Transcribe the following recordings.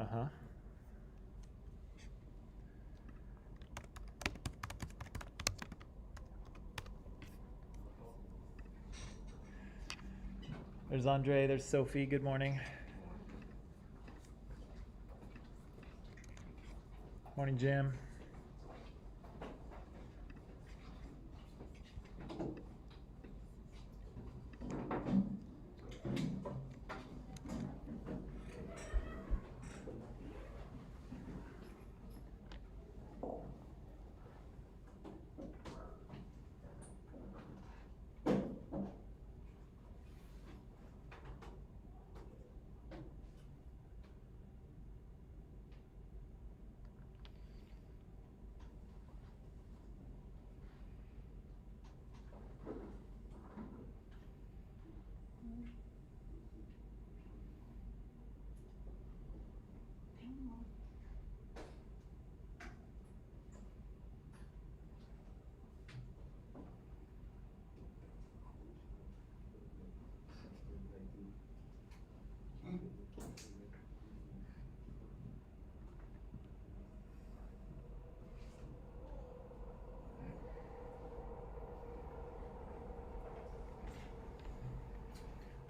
Uh-huh. There's Andre, there's Sophie, good morning. Morning, Jim.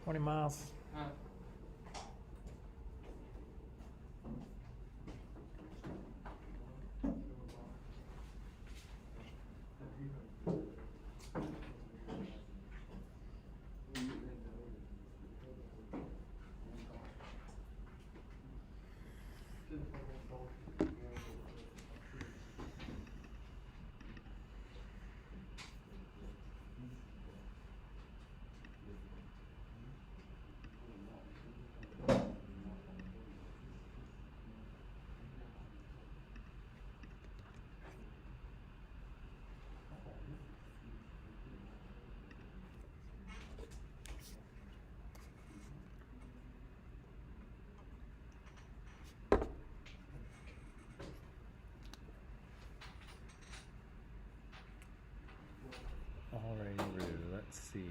Morning, Miles. Alrighty, Rue, let's see.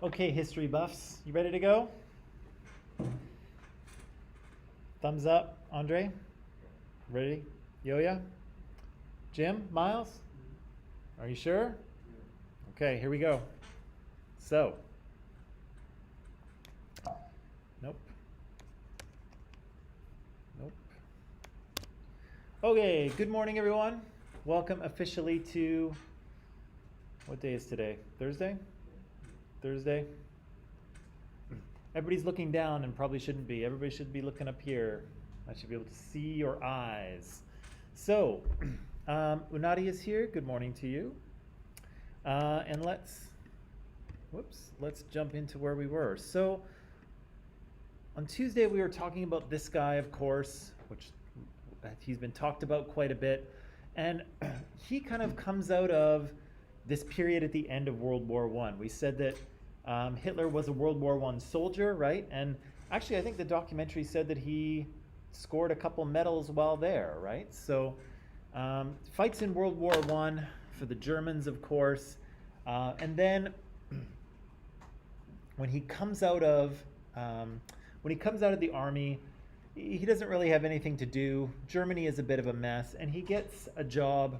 Okay, history buffs, you ready to go? Thumbs up, Andre? Ready? Yo-ya? Jim? Miles? Are you sure? Okay, here we go. So. Nope. Nope. Okay, good morning, everyone. Welcome officially to What day is today? Thursday? Thursday? Everybody's looking down and probably shouldn't be. Everybody should be looking up here. I should be able to see your eyes. So, Unadi is here. Good morning to you. And let's jump into where we were. So, on Tuesday we were talking about this guy, of course, which he's been talked about quite a bit. And he kind of comes out of this period at the end of World War I. We said that Hitler was a World War I soldier, right? And actually, I think the documentary said that he scored a couple medals while there, right? So fights in World War I for the Germans, of course. And then when he comes out of the army, he doesn't really have anything to do. Germany is a bit of a mess, and he gets a job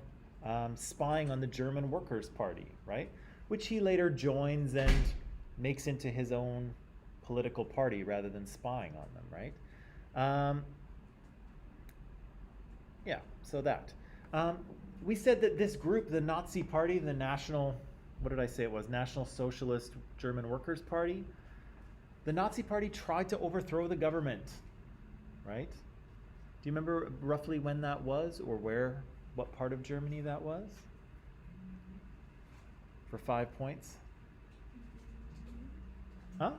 spying on the German Workers' Party, right? Which he later joins and makes into his own political party rather than spying on them, right? Yeah, so that. We said that this group, the Nazi Party, the National, what did I say it was? National Socialist German Workers' Party. The Nazi Party tried to overthrow the government, right? Do you remember roughly when that was, or what part of Germany that was? For 5 points? Huh?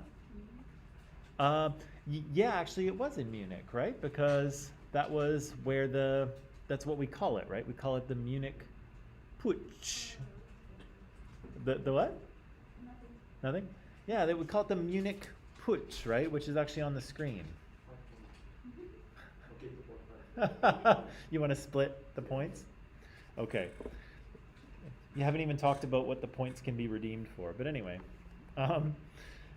Yeah, actually it was in Munich, right? Because that was where that's what we call it, right? We call it the Munich Putsch. The what? Nothing? Yeah, they would call it the Munich Putsch, right? Which is actually on the screen. You want to split the points? Okay. You haven't even talked about what the points can be redeemed for, but anyway.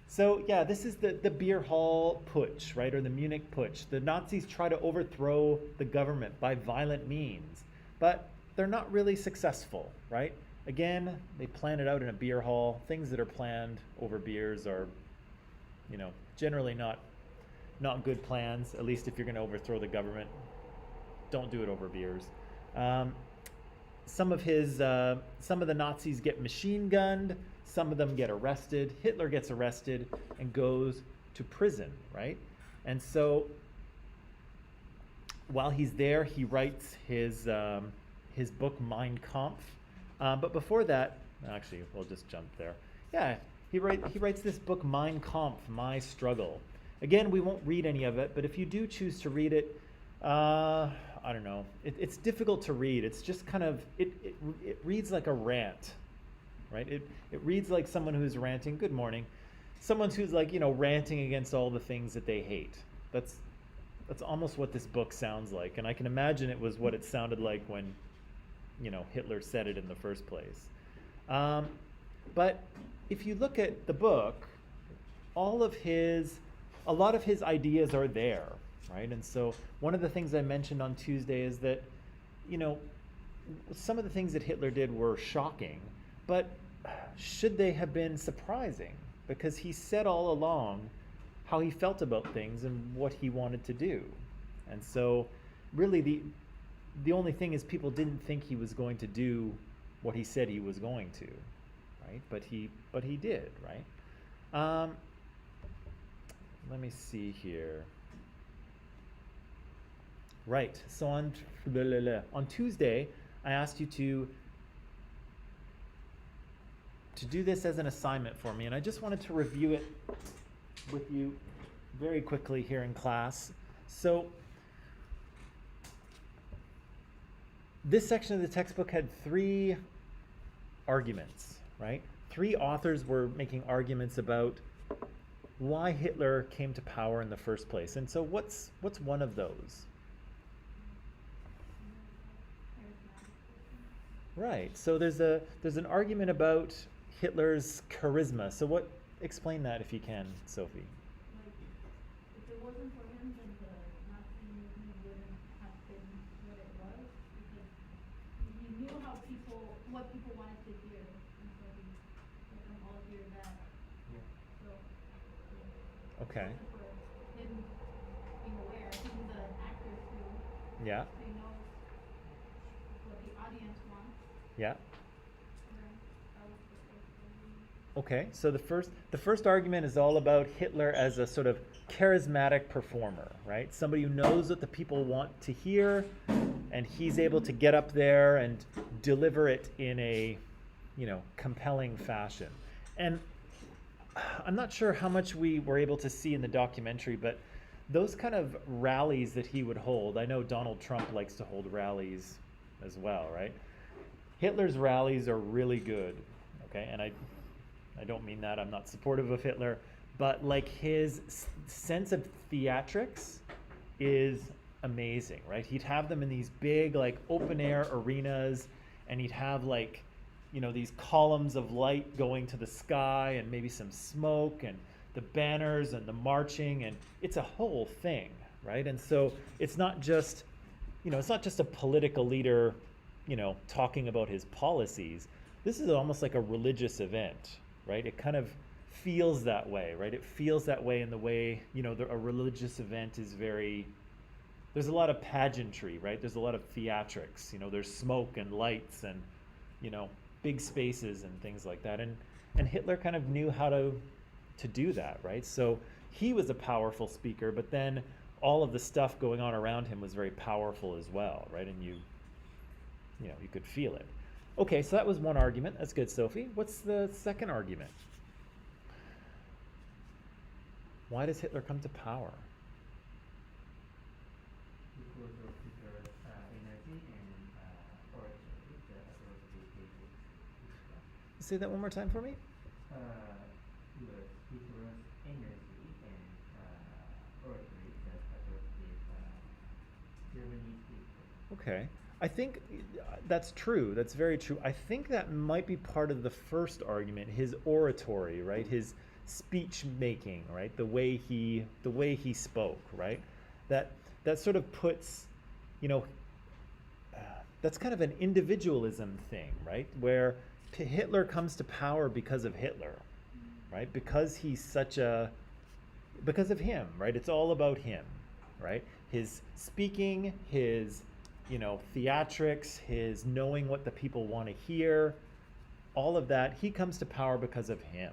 So yeah, this is the beer hall putsch, right, or the Munich Putsch. The Nazis try to overthrow the government by violent means, but they're not really successful, right? Again, they plan it out in a beer hall. Things that are planned over beers are, generally not good plans. At least if you're going to overthrow the government, don't do it over beers. Some of the Nazis get machine gunned. Some of them get arrested. Hitler gets arrested and goes to prison, right? And so while he's there, he writes his book Mein Kampf. But before that, actually, we'll just jump there. Yeah, he writes this book Mein Kampf, My Struggle. Again, we won't read any of it, but if you do choose to read it, I don't know. It's difficult to read. It's just kind of it reads like a rant. Right? It reads like someone who's ranting. Good morning. Someone who's ranting against all the things that they hate. That's almost what this book sounds like, and I can imagine it was what it sounded like when, Hitler said it in the first place. But if you look at the book, a lot of his ideas are there, right? And so one of the things I mentioned on Tuesday is that, some of the things that Hitler did were shocking, but should they have been surprising? Because he said all along how he felt about things and what he wanted to do. And so really the only thing is people didn't think he was going to do what he said he was going to, right? But he did, right? Let me see here. Right, so on Tuesday, I asked you to do this as an assignment for me, and I just wanted to review it with you very quickly here in class. So this section of the textbook had 3 arguments, right? 3 authors were making arguments about why Hitler came to power in the first place. And so what's one of those? Right. So there's an argument about Hitler's charisma. So explain that if you can, Sophie. Like, if it wasn't for him, then the Nazi movement wouldn't have been what it was, because he knew what people wanted to hear, and so he let them all hear that. Yeah. So, Okay. if it wasn't for him being aware, he's an actor too, Yeah. so he knows what the audience wants. Yeah. And then that was Okay, so the first argument is all about Hitler as a sort of charismatic performer, right? Somebody who knows what the people want to hear, and he's able to get up there and deliver it in a, compelling fashion. And I'm not sure how much we were able to see in the documentary, but those kind of rallies that he would hold, I know Donald Trump likes to hold rallies as well, right? Hitler's rallies are really good, okay? And I don't mean that, I'm not supportive of Hitler, but like his sense of theatrics is amazing, right? He'd have them in these big like open air arenas, and he'd have like, these columns of light going to the sky and maybe some smoke and the banners and the marching, and it's a whole thing, right? And so it's not just, it's not just a political leader, talking about his policies. This is almost like a religious event, right? It kind of feels that way, right? It feels that way in the way, a religious event is very, there's a lot of pageantry, right? There's a lot of theatrics, there's smoke and lights and, big spaces and things like that. And Hitler kind of knew how to do that, right? So he was a powerful speaker, but then all of the stuff going on around him was very powerful as well, right? And you could feel it. Okay, so that was one argument. That's good, Sophie. What's the second argument? Why does Hitler come to power? Because of Hitler's energy and oratory that was dedicated to Say that one more time for me. Hitler's energy and oratory that attracted Germany's people. Okay. I think that's true. That's very true. I think that might be part of the first argument, his oratory, right? His speech making, right? The way he spoke, right? That sort of puts, that's kind of an individualism thing, right? Where Hitler comes to power because of Hitler, right? Because of him, right? It's all about him, right? His speaking, his theatrics, his knowing what the people want to hear, all of that, he comes to power because of him,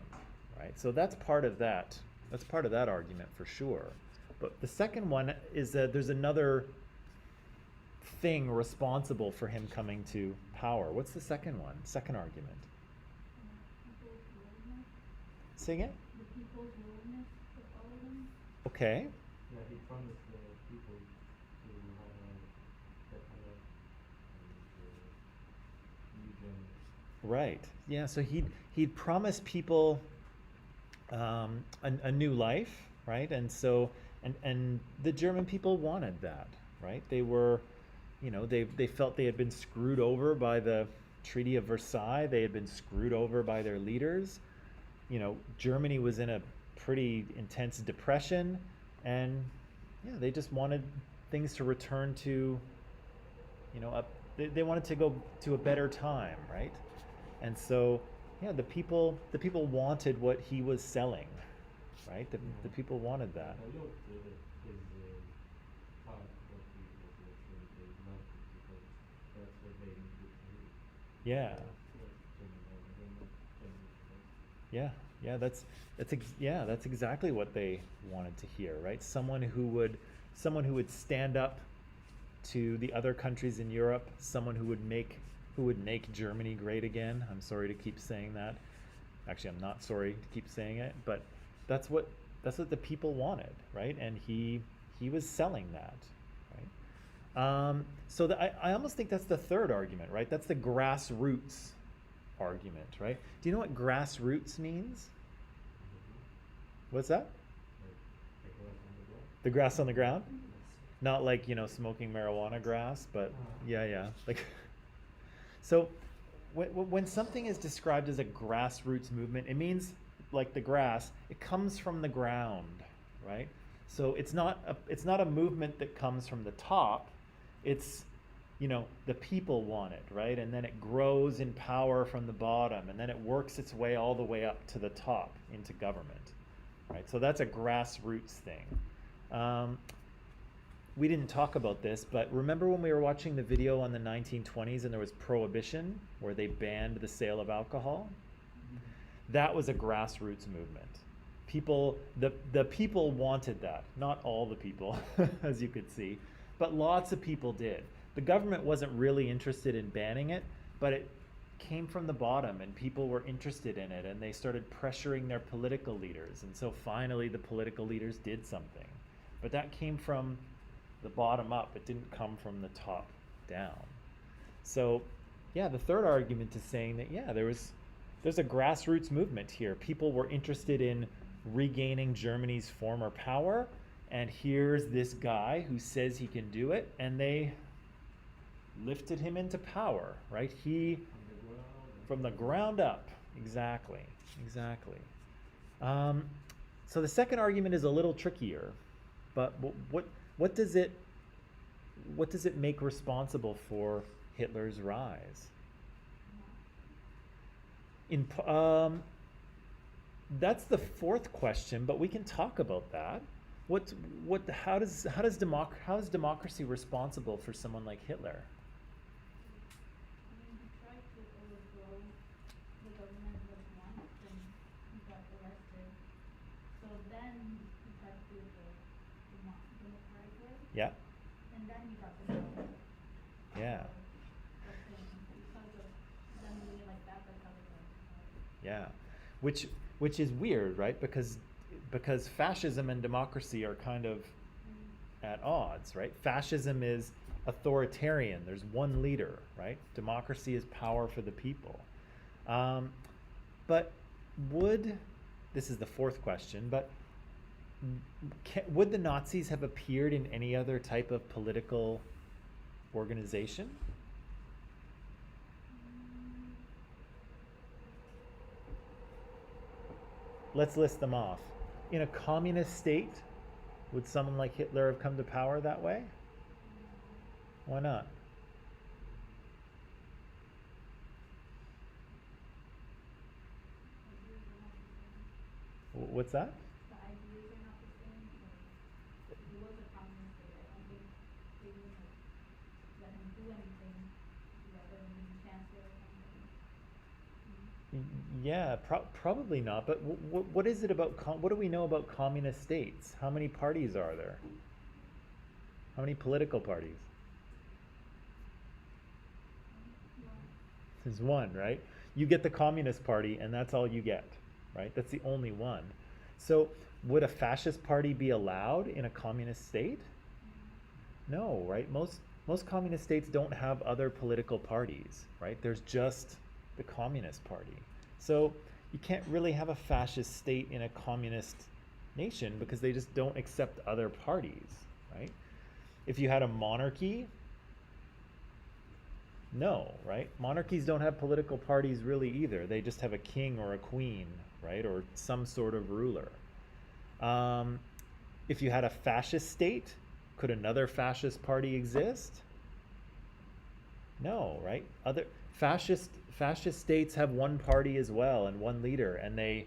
right? So that's part of that. That's part of that argument for sure. But the second one is that there's another thing responsible for him coming to power. What's the second one? Second argument. People's willingness, Say again? the people's willingness to follow them. Okay. Yeah, he promised the people to have a better religion. Right. Yeah. So he'd promised people a new life, right? And so and the German people wanted that, right? They were, they felt they had been screwed over by the Treaty of Versailles. They had been screwed over by their leaders. Germany was in a pretty intense depression, and yeah, they just wanted things to return to, they wanted to go to a better time, right? And so, yeah, the people wanted what he was selling, right? The people wanted that. I looked at his part of what he was saying, they loved it because that's what they needed to do. Yeah. Yeah. Yeah, that's exactly what they wanted to hear, right? Someone who would stand up to the other countries in Europe, someone who would make Germany great again. I'm sorry to keep saying that. Actually, I'm not sorry to keep saying it, but that's what the people wanted, right? And he was selling that, right? So I almost think that's the third argument, right? That's the grassroots argument, right? Do you know what grassroots means? What's that? The grass on the ground? Not like, smoking marijuana grass, but yeah. Like, so when something is described as a grassroots movement, it means like the grass, it comes from the ground, right? So it's not a movement that comes from the top. It's, the people want it, right? And then it grows in power from the bottom, and then it works its way all the way up to the top into government, right? So that's a grassroots thing. We didn't talk about this, but remember when we were watching the video on the 1920s and there was prohibition where they banned the sale of alcohol? that was a grassroots movement. The people wanted that. Not all the people, as you could see, but lots of people did. The government wasn't really interested in banning it, but it came from the bottom and people were interested in it and they started pressuring their political leaders. And so finally the political leaders did something. But that came from the bottom up. It didn't come from the top down. So yeah, the third argument is saying that, yeah, there's a grassroots movement here. People were interested in regaining Germany's former power, and here's this guy who says he can do it, and they lifted him into power, right? He, from the ground up, exactly. So the second argument is a little trickier, but what does it make responsible for Hitler's rise? That's the fourth question, but we can talk about that. How is democracy responsible for someone like Hitler? I mean, he tried to overthrow the government once and he got arrested. So then he tried to do it the democratic way. Yeah. And then he got the job. Yeah. Because of them doing it like that, that's how they got the job. Yeah. Which is weird, right? Because fascism and democracy are kind of at odds, right? Fascism is authoritarian. There's one leader, right? Democracy is power for the people. But this is the fourth question, but would the Nazis have appeared in any other type of political organization? Let's list them off. In a communist state, would someone like Hitler have come to power that way? Why not? What's that? The ideas are not the same. If he was a communist state, I don't think they would have let him do anything rather than being chancellor or something. Yeah, probably not. But what is it about? What do we know about communist states? How many parties are there? How many political parties? There's one, right? You get the Communist Party, and that's all you get, right? That's the only one. So, would a fascist party be allowed in a communist state? No, right? Most communist states don't have other political parties, right? There's just the Communist Party. So you can't really have a fascist state in a communist nation because they just don't accept other parties, right? If you had a monarchy, no, right? Monarchies don't have political parties really either. They just have a king or a queen, right? Or some sort of ruler. If you had a fascist state, could another fascist party exist? No, right? Other fascist states have one party as well and one leader, and they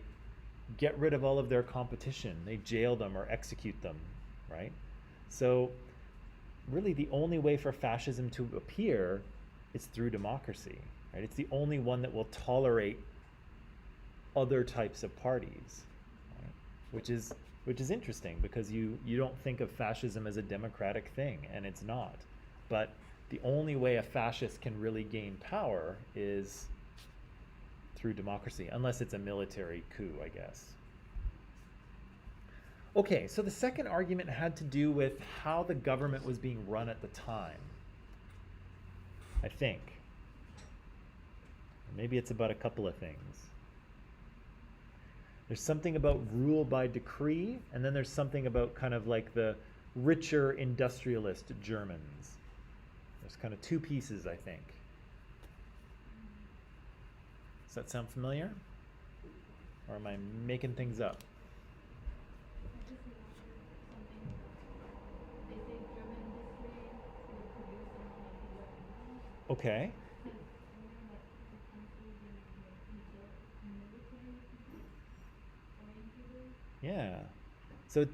get rid of all of their competition. They jail them or execute them, right? So really the only way for fascism to appear is through democracy, right? It's the only one that will tolerate other types of parties, right? Which is interesting because you don't think of fascism as a democratic thing, and it's not. But the only way a fascist can really gain power is through democracy, unless it's a military coup, I guess. Okay, so the second argument had to do with how the government was being run at the time, I think. Maybe it's about a couple of things. There's something about rule by decree, and then there's something about kind of like the richer industrialist Germans. There's kind of two pieces, I think. Does that sound familiar? Or am I making things up? This is something they say German history would produce someone like Hitler. Okay. Because like the countries in military oriented. Yeah. So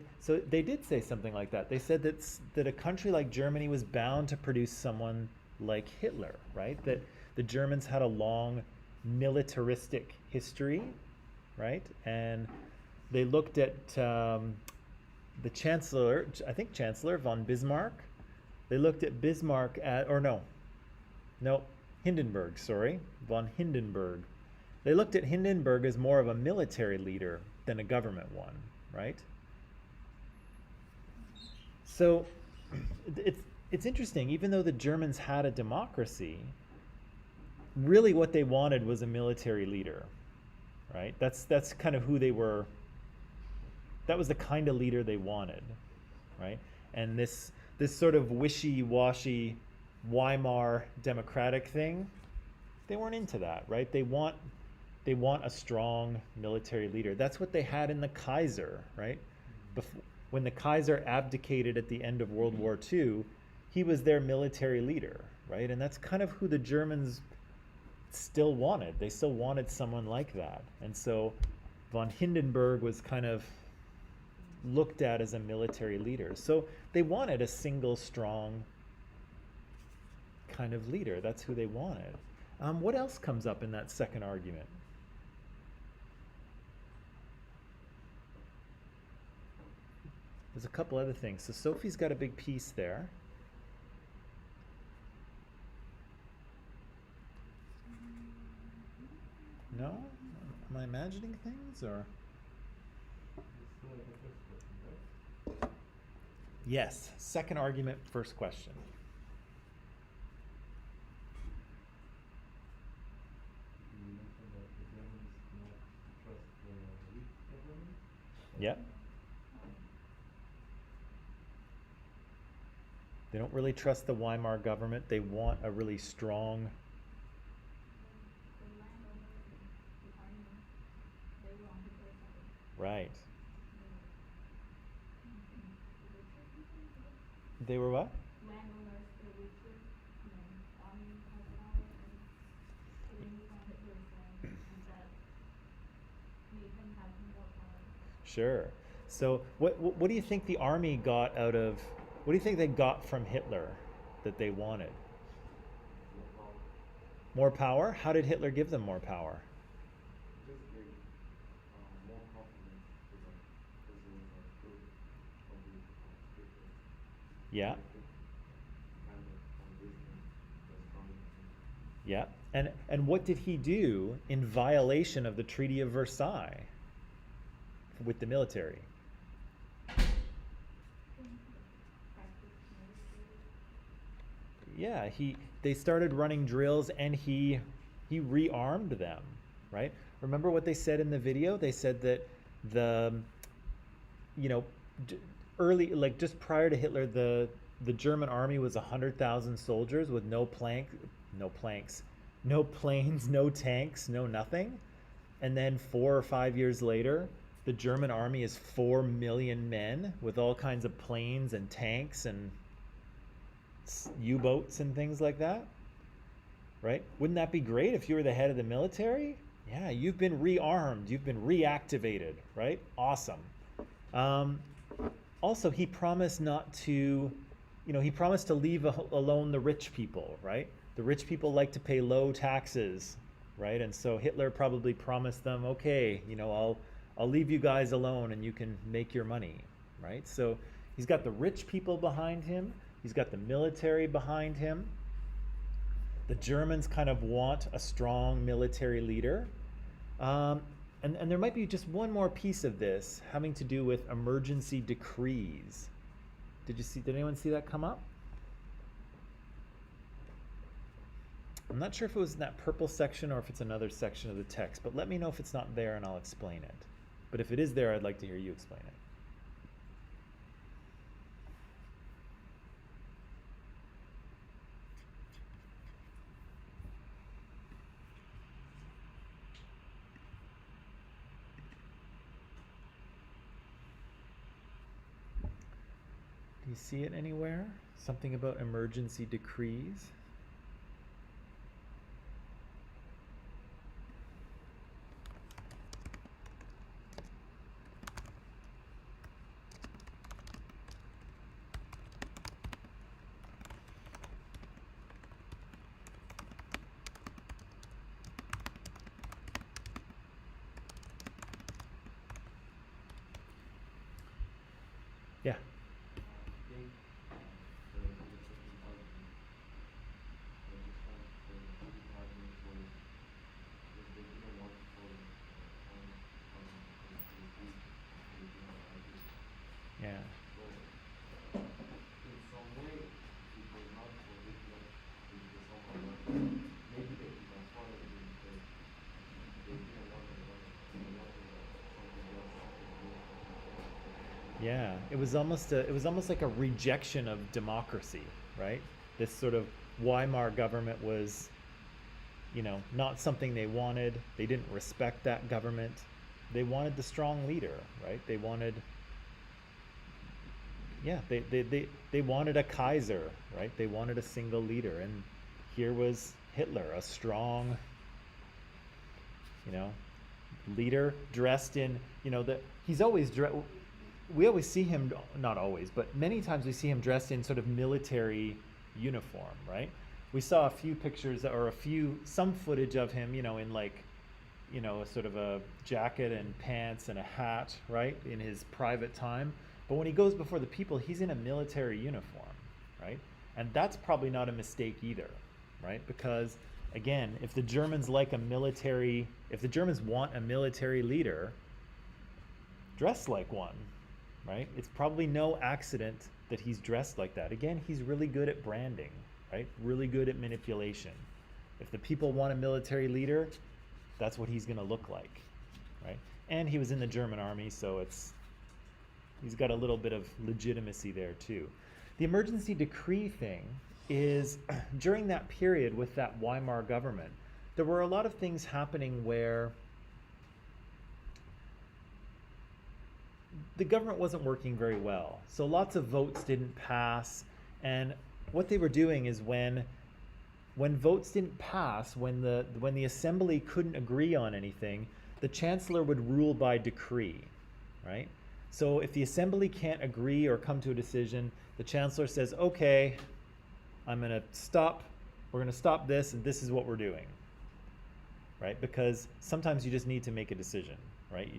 they did say something like that. They said that a country like Germany was bound to produce someone like Hitler, right? That the Germans had a long militaristic history, right? And they looked at the Chancellor, I think Chancellor von Bismarck. They looked at Bismarck no, Hindenburg, sorry, von Hindenburg. They looked at Hindenburg as more of a military leader than a government one, right? So it's interesting, even though the Germans had a democracy, really what they wanted was a military leader, right? That's kind of who they were. That was the kind of leader they wanted, right? And this sort of wishy-washy Weimar democratic thing, they weren't into that, right? They want a strong military leader. That's what they had in the Kaiser, right? When the Kaiser abdicated at the end of World War II, he was their military leader, right? And that's kind of who the Germans still wanted. They still wanted someone like that. And so von Hindenburg was kind of looked at as a military leader. So they wanted a single, strong kind of leader. That's who they wanted. What else comes up in that second argument? There's a couple other things. So Sophie's got a big piece there. No? Am I imagining things, or? It's the first question, right? Yes. Second argument, first question. You mentioned that the Germans not trust the weak government. Yep. They don't really trust the Weimar government. They want a really strong. The landowners and the army, they were on Hitler's side. Right. The richer people, They were what? landowners, the richer, army has power, and they moved on Hitler's side, and that made them have more power. Sure. So what do you think the army got out of? What do you think they got from Hitler that they wanted? More power? How did Hitler give them more power? Just gave more confidence to them because it was a good public speaker. Yeah. Kind of convincing the strong. Yeah. And what did he do in violation of the Treaty of Versailles with the military? Yeah, they started running drills and he rearmed them, right? Remember what they said in the video? They said that early, like just prior to Hitler, the German army was 100,000 soldiers with no planes, no tanks, no nothing. And then 4 or 5 years later, the German army is 4 million men with all kinds of planes and tanks and U-boats and things like that, right? Wouldn't that be great if you were the head of the military? Yeah, you've been rearmed, you've been reactivated, right? Awesome. Also, he promised not to, he promised to leave alone the rich people, right? The rich people like to pay low taxes, right? And so Hitler probably promised them, okay, I'll leave you guys alone and you can make your money, right? So he's got the rich people behind him. He's got the military behind him. The Germans kind of want a strong military leader. And there might be just one more piece of this having to do with emergency decrees. Did anyone see that come up? I'm not sure if it was in that purple section or if it's another section of the text, but let me know if it's not there and I'll explain it. But if it is there, I'd like to hear you explain it. Do you see it anywhere? Something about emergency decrees? Yeah, it was almost like a rejection of democracy, right? This sort of Weimar government was, not something they wanted. They didn't respect that government. They wanted the strong leader, right? They wanted, yeah, they wanted a Kaiser, right? They wanted a single leader. And here was Hitler, a strong, you know, leader dressed in, that he's always we always see him, not always, but many times we see him dressed in sort of military uniform, right? We saw a few pictures or some footage of him, in like, a sort of a jacket and pants and a hat, right, in his private time. But when he goes before the people, he's in a military uniform, right? And that's probably not a mistake either, right? Because again, if the Germans want a military leader, dress like one, right? It's probably no accident that he's dressed like that. Again, he's really good at branding, right? Really good at manipulation. If the people want a military leader, that's what he's going to look like, right? And he was in the German army, so he's got a little bit of legitimacy there too. The emergency decree thing is during that period with that Weimar government, there were a lot of things happening where the government wasn't working very well. So lots of votes didn't pass. And what they were doing is when votes didn't pass, when the assembly couldn't agree on anything, the chancellor would rule by decree, right? So if the assembly can't agree or come to a decision, the chancellor says, okay, we're going to stop this, and this is what we're doing, right? Because sometimes you just need to make a decision, right?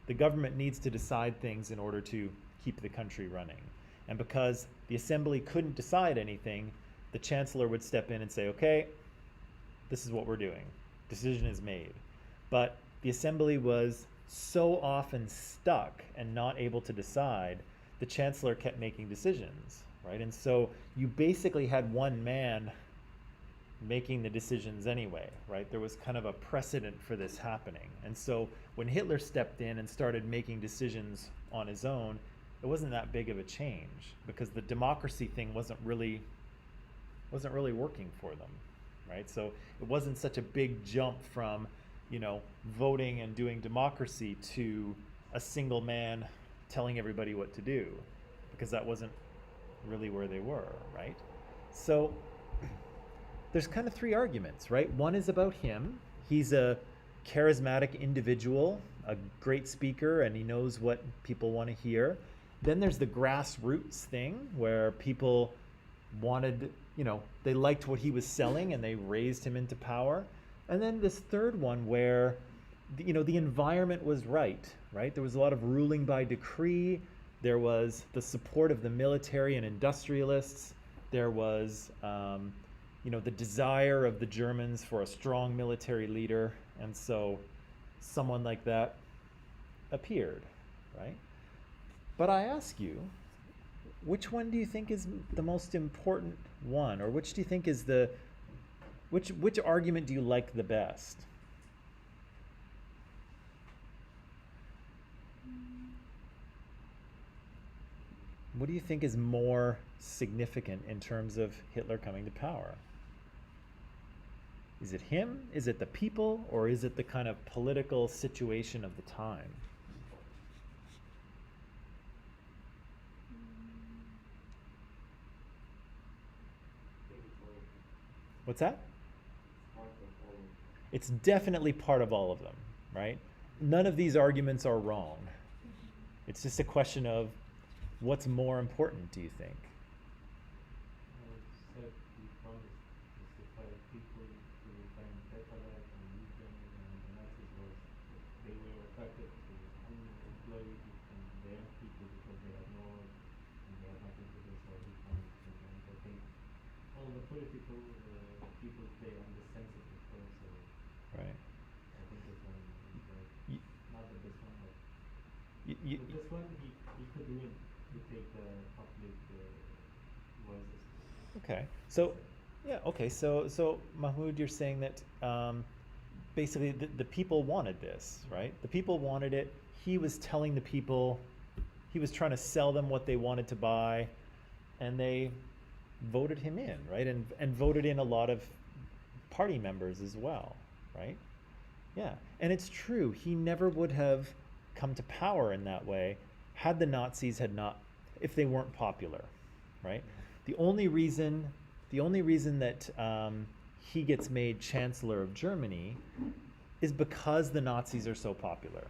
The government needs to decide things in order to keep the country running. And because the assembly couldn't decide anything, the chancellor would step in and say, okay, this is what we're doing. Decision is made. But the assembly was so often stuck and not able to decide, the chancellor kept making decisions, right? And so you basically had one man making the decisions anyway, right? There was kind of a precedent for this happening. And so when Hitler stepped in and started making decisions on his own, it wasn't that big of a change because the democracy thing wasn't really working for them, right? So it wasn't such a big jump from, voting and doing democracy to a single man telling everybody what to do, because that wasn't really where they were, right? So there's kind of three arguments, right? One is about him. He's a charismatic individual, a great speaker, and he knows what people want to hear. Then there's the grassroots thing where people wanted, they liked what he was selling and they raised him into power. And then this third one where, the environment was right? There was a lot of ruling by decree. There was the support of the military and industrialists. There was, the desire of the Germans for a strong military leader. And so someone like that appeared, right? But I ask you, which one do you think is the most important one? Or which do you think is which argument do you like the best? What do you think is more significant in terms of Hitler coming to power? Is it him? Is it the people? Or is it the kind of political situation of the time? What's that? It's definitely part of all of them, right? None of these arguments are wrong. It's just a question of what's more important, do you think? Said he promised justified people to find Petalite and Lutheran and the Nazis was they were attracted to unemployed and the young people because they had no work and they had nothing to do, so he promised to them. I think all the political people play on the sensitive point, so Right. I think this one is Y- not the best one, but y- with this one he could win to take the public voices. Okay. So, yeah. Okay. So Mahmoud, you're saying that basically the people wanted this, right? The people wanted it. He was telling the people he was trying to sell them what they wanted to buy, and they voted him in, right? And voted in a lot of party members as well, right? Yeah, and it's true. He never would have come to power in that way had the Nazis had not, if they weren't popular, right? The only reason that he gets made Chancellor of Germany is because the Nazis are so popular,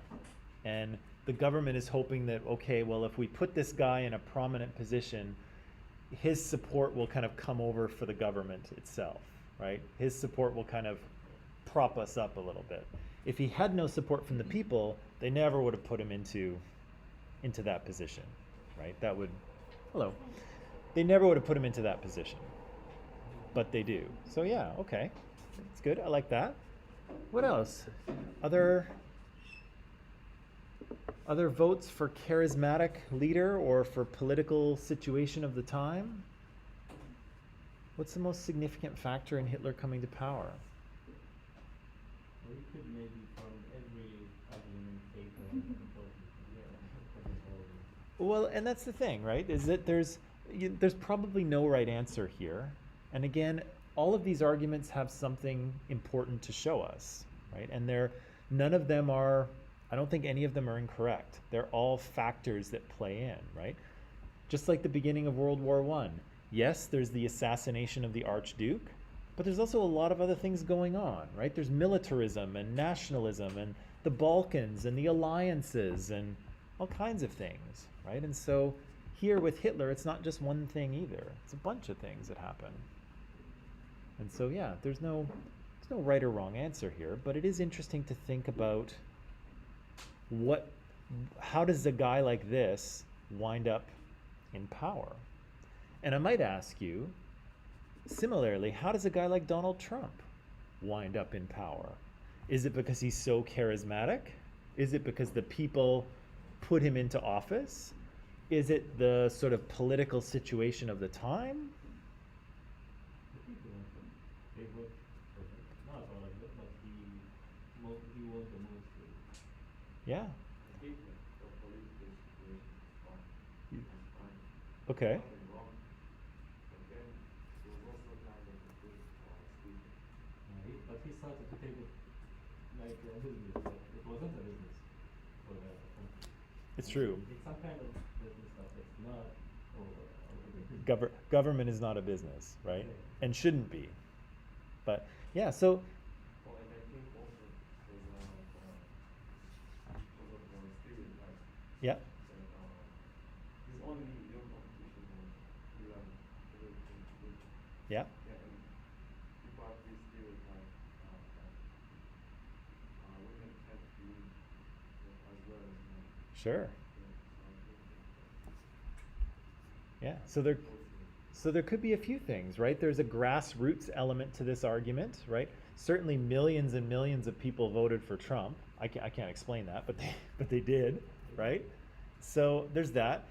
and the government is hoping that, okay, well, if we put this guy in a prominent position, his support will kind of come over for the government itself, right? His support will kind of prop us up a little bit. If he had no support from the people, they never would have put him into that position, right? That would, hello. They never would have put him into that position, but they do. So yeah, okay, it's good. I like that. What else? Other votes for charismatic leader or for political situation of the time? What's the most significant factor in Hitler coming to power? Well, you could maybe from every argument paper and Well, and that's the thing, right? Is that there's probably no right answer here. And again, all of these arguments have something important to show us, right? And none of them are, I don't think any of them are incorrect. They're all factors that play in, right? Just like the beginning of World War I. Yes, there's the assassination of the Archduke, but there's also a lot of other things going on, right? There's militarism and nationalism and the Balkans and the alliances and all kinds of things, right? And so here with Hitler, it's not just one thing either. It's a bunch of things that happen. And so, yeah, there's no right or wrong answer here, but it is interesting to think about how does a guy like this wind up in power? And I might ask you, similarly, how does a guy like Donald Trump wind up in power? Is it because he's so charismatic? Is it because the people put him into office? Is it the sort of political situation of the time? they vote for him. Not all of it, but he won the most votes. Yeah. I think the political situation is fine. You- It's fine. Okay. Nothing wrong. But then there was also kind of a bit speaking. But he started to take it like a business. It wasn't a business for the country. It's true. It's some kind of business that it's not. Government is not a business, right? Yeah. And shouldn't be. But yeah, so Oh, and I think also there's sort of a stereotype yeah, that his only real competition was Hillary Clinton. yeah, Yeah, and people have this stereotype that women can't lead as well as men. sure. Yeah, so I think Yeah. So there could be a few things, right? There's a grassroots element to this argument, right? Certainly millions and millions of people voted for Trump. I can't explain that, but they did, right? So there's that.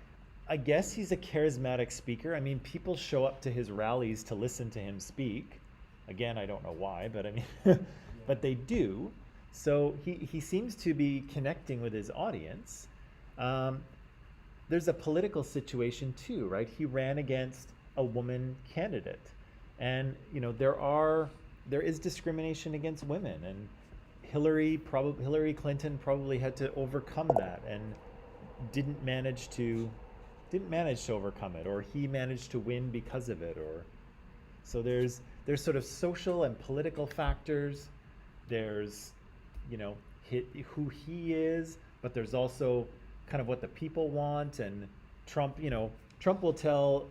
I guess he's a charismatic speaker. I mean, people show up to his rallies to listen to him speak. Again, I don't know why, but I mean, but they do. So he seems to be connecting with his audience. There's a political situation too, right? He ran against a woman candidate, and there is discrimination against women, and Hillary Clinton probably had to overcome that and didn't manage to overcome it, or he managed to win because of it, or so there's sort of social and political factors. There's who he is, but there's also kind of what the people want, and Trump will tell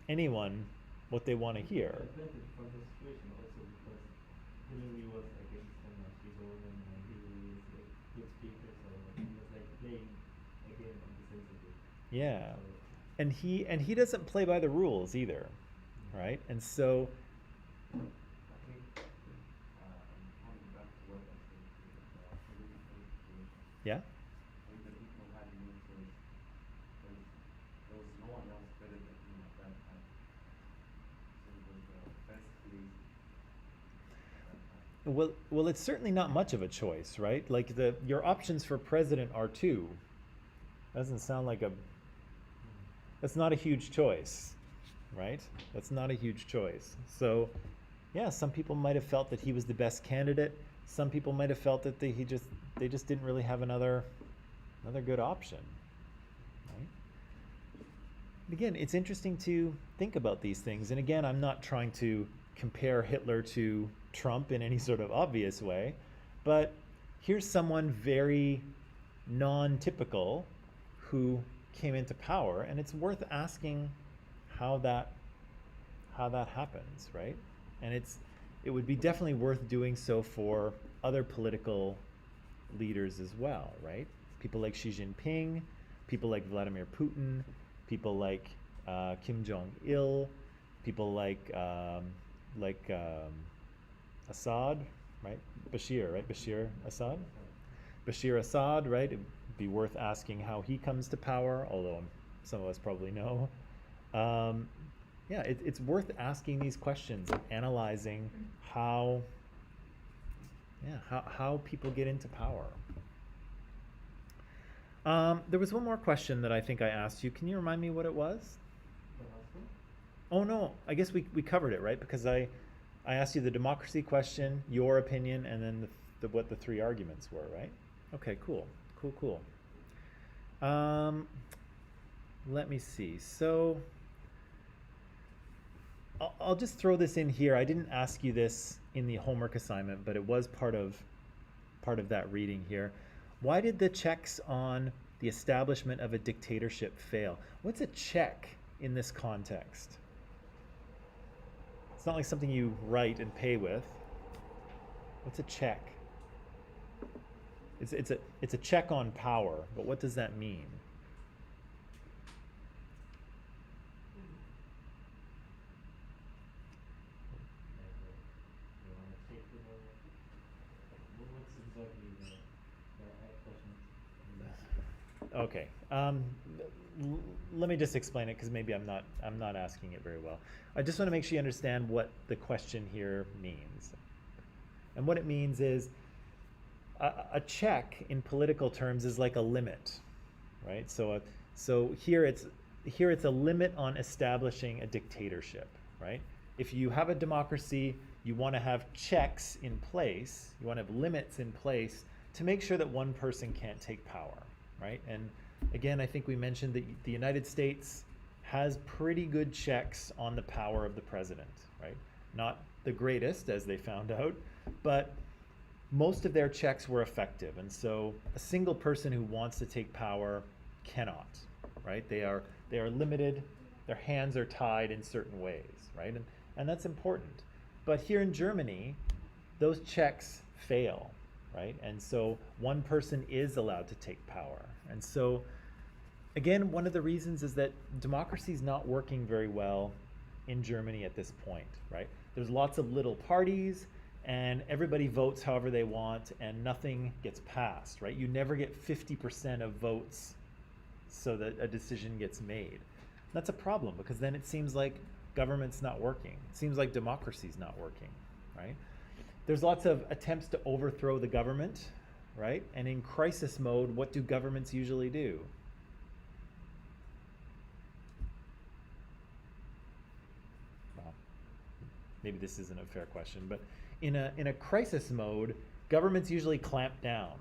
anyone what they want to hear. Advantage from the situation also because Hillary was against him and she's a woman and Hillary is a good speaker, so he was like playing a game on the sensitive. Yeah. So, And he doesn't play by the rules either, right? And so I think coming back to what I said, political situation. yeah, I think the people had no choice because there was no one else better than him at that time. So it was the best place at that time. well, it's certainly not much of a choice, right? Like your options for president are two, Doesn't sound like that's not a huge choice, right? That's not a huge choice. So, yeah, some people might have felt that he was the best candidate. Some people might have felt that they just didn't really have another good option, right? Again, it's interesting to think about these things. And again, I'm not trying to compare Hitler to Trump in any sort of obvious way, but here's someone very non-typical who came into power, and it's worth asking how that happens, right? And it would be definitely worth doing so for other political leaders as well, right? People like Xi Jinping, people like Vladimir Putin, people like Kim Jong-il, people like Assad, right? Bashir Assad. Bashir Assad, right? It'd be worth asking how he comes to power, although some of us probably know. Yeah, it's worth asking these questions and analyzing how people get into power. There was one more question that I think I asked you. Can you remind me what it was? The last one? Oh no, I guess we covered it, right? Because I asked you the democracy question, your opinion, and then what the three arguments were, right? Okay, cool. Let me see. So I'll just throw this in here. I didn't ask you this in the homework assignment, but it was part of that reading here. Why did the checks on the establishment of a dictatorship fail? What's a check in this context? It's not like something you write and pay with. What's a check? It's a check on power, but what does that mean? You want to take what's exactly the question? Okay. Let me just explain it because maybe I'm not asking it very well. I just want to make sure you understand what the question here means. And what it means is a check in political terms is like a limit, right? So here it's a limit on establishing a dictatorship, right? If you have a democracy, you want to have checks in place, you want to have limits in place to make sure that one person can't take power, right? And again, I think we mentioned that the United States has pretty good checks on the power of the president, right? Not the greatest, as they found out, but most of their checks were effective. And so a single person who wants to take power cannot, right? They are limited, their hands are tied in certain ways, right? And that's important. But here in Germany, those checks fail, right? And so one person is allowed to take power. And so, again, one of the reasons is that democracy is not working very well in Germany at this point, right? There's lots of little parties, and everybody votes however they want, and nothing gets passed, right? You never get 50% of votes so that a decision gets made. That's a problem, because then it seems like government's not working. It seems like democracy's not working, right? There's lots of attempts to overthrow the government, right? And in crisis mode, what do governments usually do? Well, maybe this isn't a fair question, but in a crisis mode, governments usually clamp down,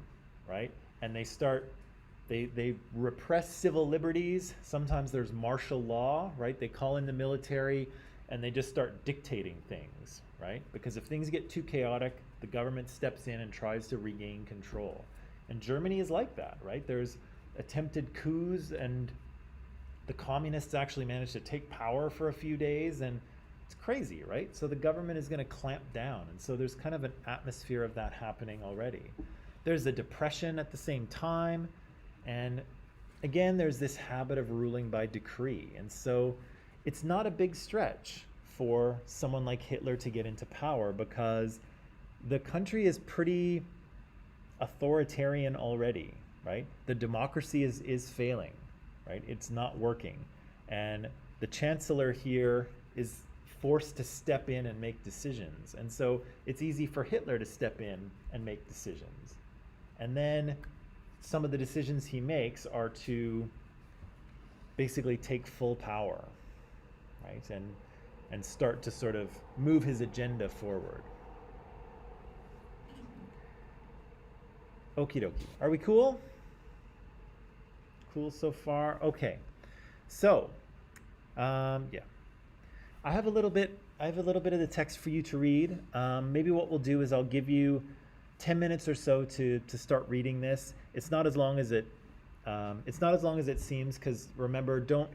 right? And they repress civil liberties. Sometimes there's martial law, right? They call in the military and they just start dictating things, right? Because if things get too chaotic, the government steps in and tries to regain control. And Germany is like that, right? There's attempted coups, and the communists actually managed to take power for a few days, and it's crazy, right? So the government is going to clamp down. And so there's kind of an atmosphere of that happening already. There's a depression at the same time. And again, there's this habit of ruling by decree. And so it's not a big stretch for someone like Hitler to get into power, because the country is pretty authoritarian already, right? The democracy is failing, right? It's not working. And the chancellor here is forced to step in and make decisions. And so it's easy for Hitler to step in and make decisions. And then some of the decisions he makes are to basically take full power, right? And start to sort of move his agenda forward. Okie dokie. Are we cool? Cool so far? Okay. So, yeah. I have a little bit of the text for you to read. Maybe what we'll do is I'll give you 10 minutes or so to start reading this. It's not as long as it seems, because remember, don't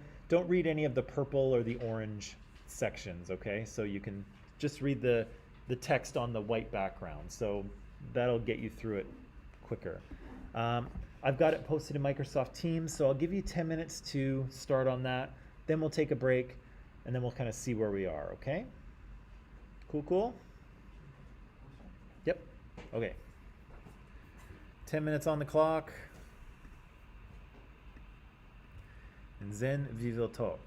read any of the purple or the orange sections, okay? So you can just read the text on the white background. So that'll get you through it quicker. I've got it posted in Microsoft Teams, so I'll give you 10 minutes to start on that. Then we'll take a break, and then we'll kind of see where we are, okay? Cool? Yep. Okay. 10 minutes on the clock. And then we will talk.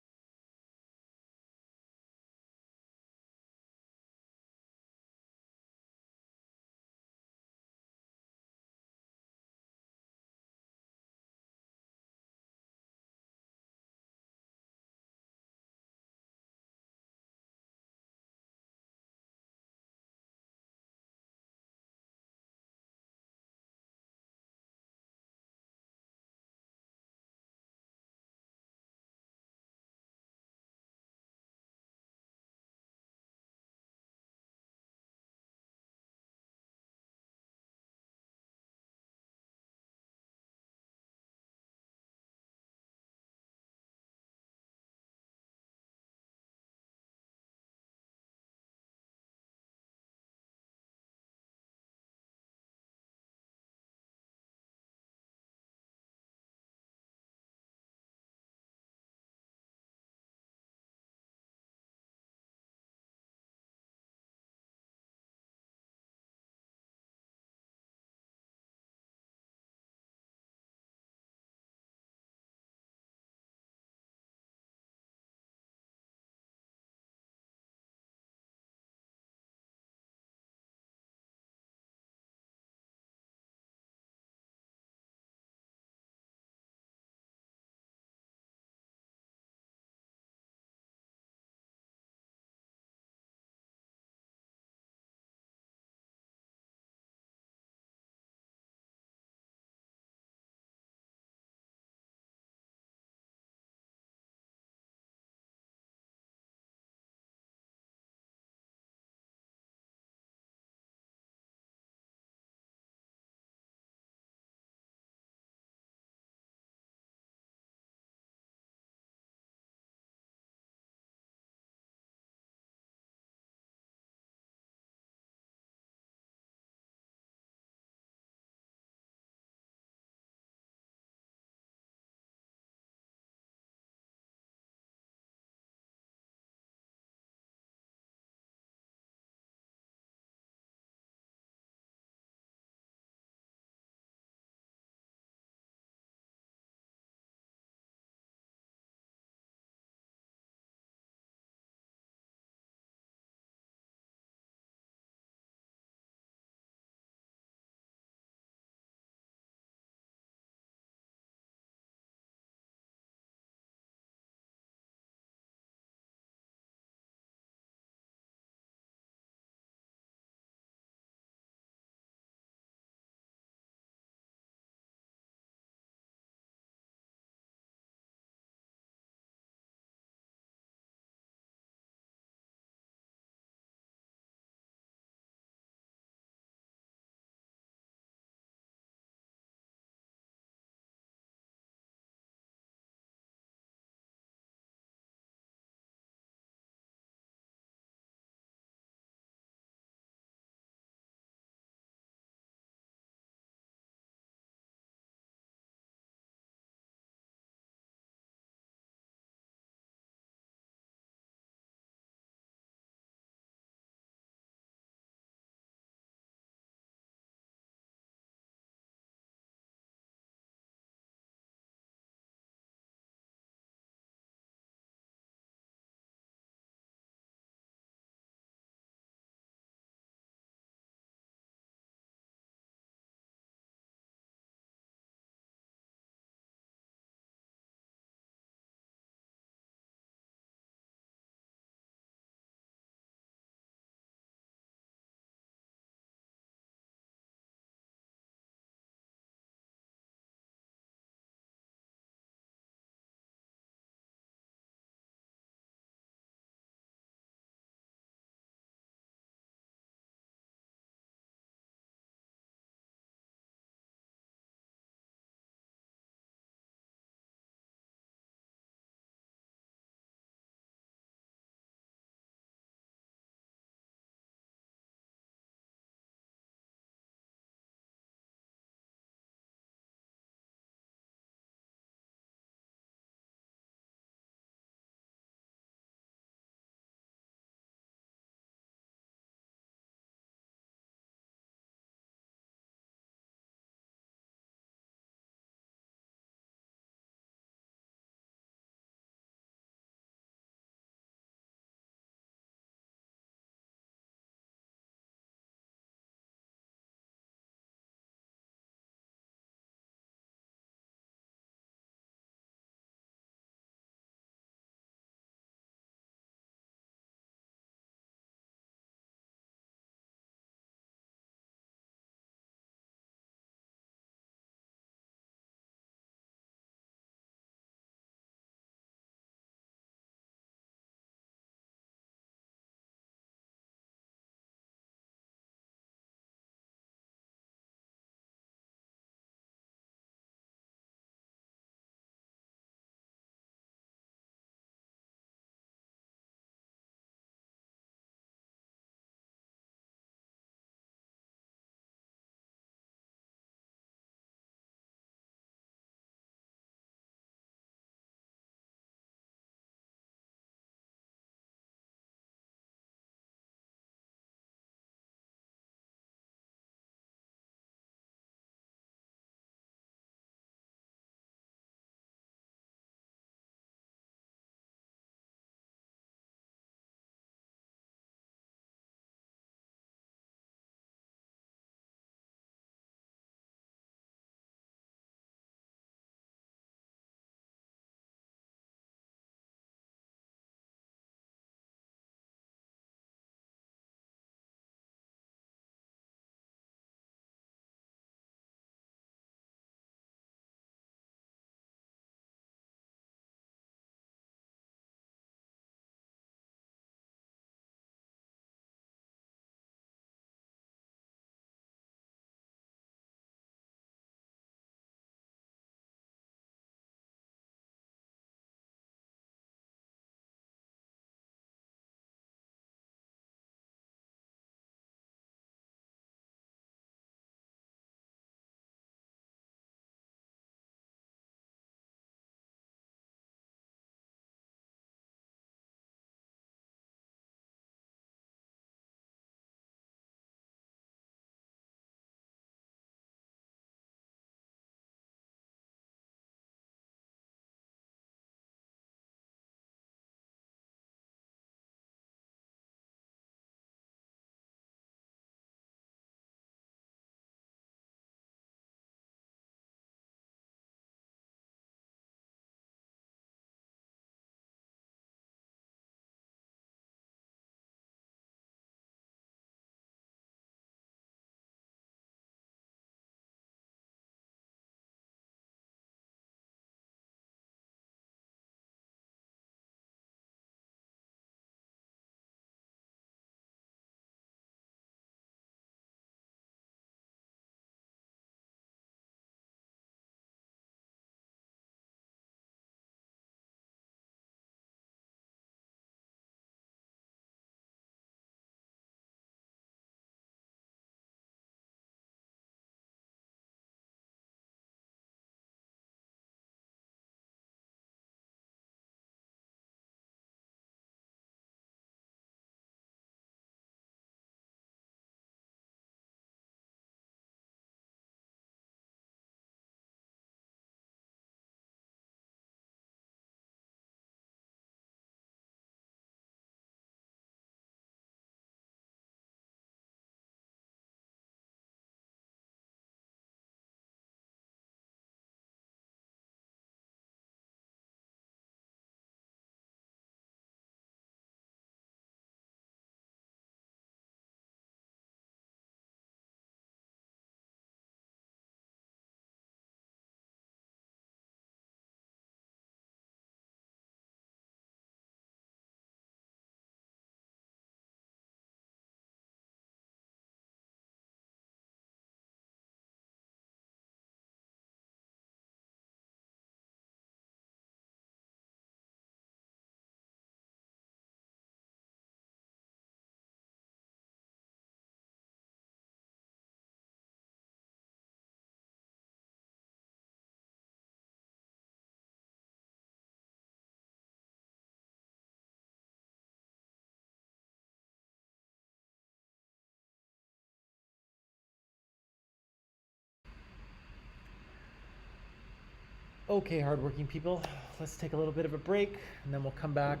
Okay, hardworking people, let's take a little bit of a break and then we'll come back,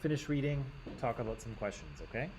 finish reading, talk about some questions, okay?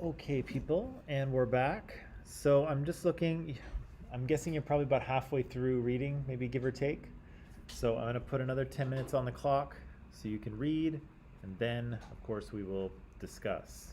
Okay, people, and we're back. So I'm just looking, I'm guessing you're probably about halfway through reading, maybe give or take. So I'm going to put another 10 minutes on the clock so you can read, and then, of course, we will discuss.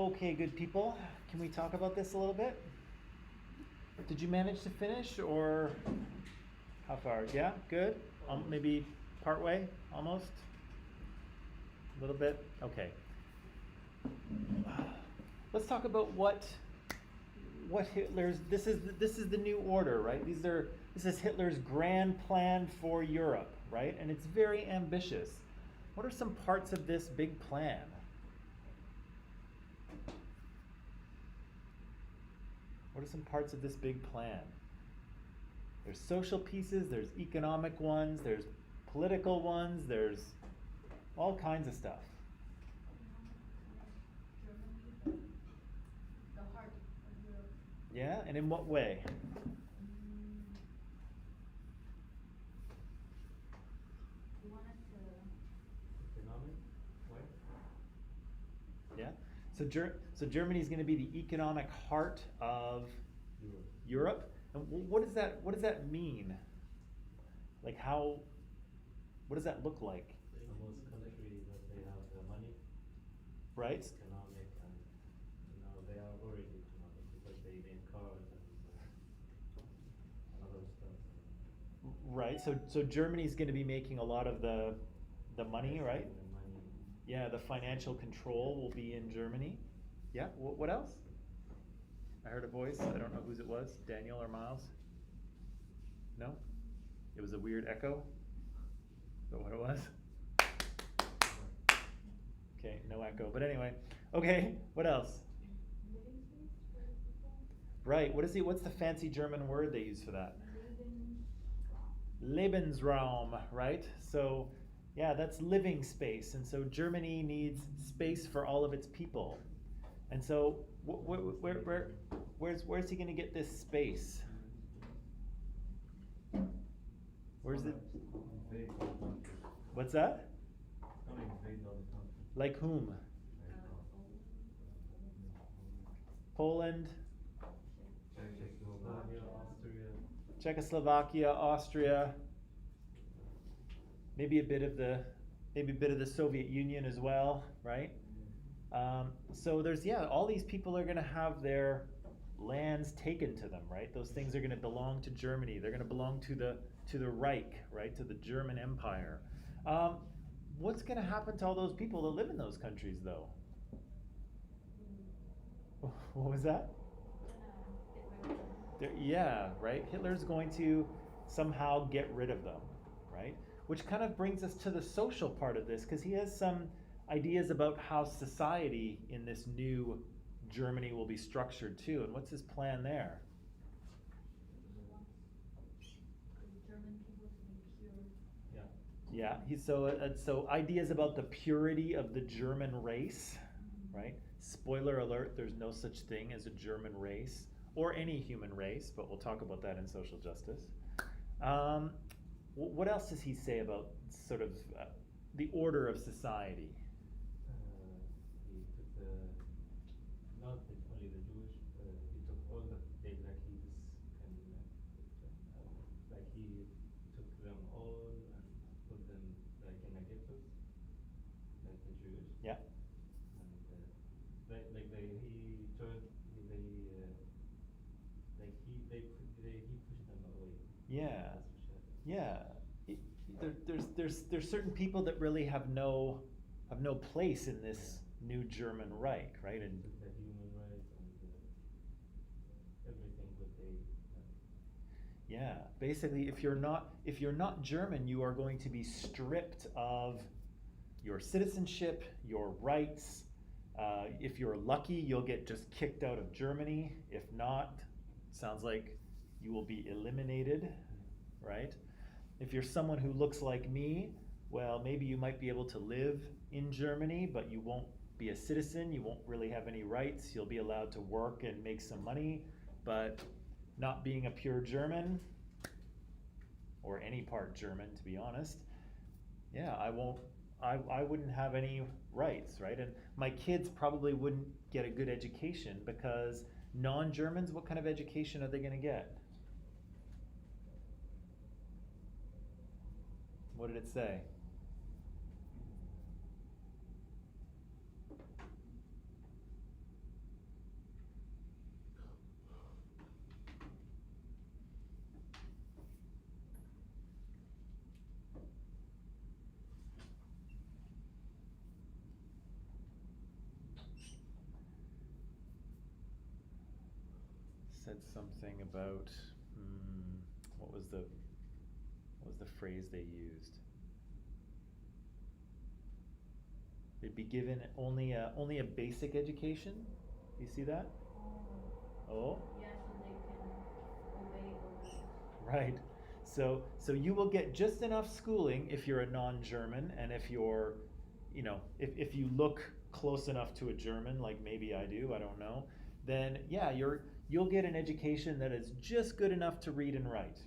Okay, good people, can we talk about this a little bit? Did you manage to finish, or how far? Yeah, good? Maybe part way, almost? A little bit? Okay. Let's talk about what Hitler's, this is the new order, right? This is Hitler's grand plan for Europe, right? And it's very ambitious. What are some parts of this big plan? What are some parts of this big plan? There's social pieces, there's economic ones, there's political ones, there's all kinds of stuff. Germany, the heart of Europe. Yeah, and in what way? We wanted to. Economic, why? Yeah. So Germany is going to be the economic heart of Europe. Europe. And what does that mean? Like what does that look like? The most countries that they have the money, Right? economic, and they are already economic because they make cars and other stuff. Right. So Germany's going to be making a lot of the money, right? The money. Yeah, the financial control will be in Germany. Yeah, what else? I heard a voice. I don't know whose it was, Daniel or Miles. No? It was a weird echo? Is that what it was? Okay, no echo. But anyway, okay, what else? Living space for people. Right, what's the fancy German word they use for that? Living. Lebensraum, right? So, yeah, that's living space. And so Germany needs space for all of its people. And so, where's he going to get this space? Where's it? Invade all the countries. What's that? Don't invade all the countries. Like whom? Poland, Czechoslovakia, Austria. Czechoslovakia, Austria. Maybe a bit of the Soviet Union as well, right? So there's, all these people are going to have their lands taken to them, right? Those things are going to belong to Germany. They're going to belong to the Reich, right? To the German Empire. What's going to happen to all those people that live in those countries, though? What was that? Yeah, right? Hitler's going to somehow get rid of them, right? Which kind of brings us to the social part of this, because he has some ideas about how society in this new Germany will be structured too. And what's his plan there? German people to be pure. Yeah. Yeah, so ideas about the purity of the German race, right? Spoiler alert, there's no such thing as a German race or any human race, but we'll talk about that in social justice. What else does he say about sort of the order of society? He took not only the Jewish, he took all the Iraqis and like he took them all and put them like in a ghettos, like the Jewish. Yeah. And he turned he pushed them away. Yeah. That's for sure. Yeah, there's certain people that really have no place in this new German Reich, right? And The human rights and everything that they. yeah, basically, if you're not German, you are going to be stripped of your citizenship, your rights. If you're lucky, you'll get just kicked out of Germany. If not, sounds like you will be eliminated, right? If you're someone who looks like me, well, maybe you might be able to live in Germany, but you won't be a citizen. You won't really have any rights. You'll be allowed to work and make some money, but not being a pure German, or any part German, to be honest, yeah, I wouldn't have any rights, right? And my kids probably wouldn't get a good education, because non-Germans, what kind of education are they going to get? What did it say? said something about, what was the phrase they used? They'd be given only a basic education. You see that? Oh. Yeah, so they can obey orders. Right. So you will get just enough schooling if you're a non-German, and if you're, if you look close enough to a German, like maybe I do, I don't know, then yeah, you'll get an education that is just good enough to read and write,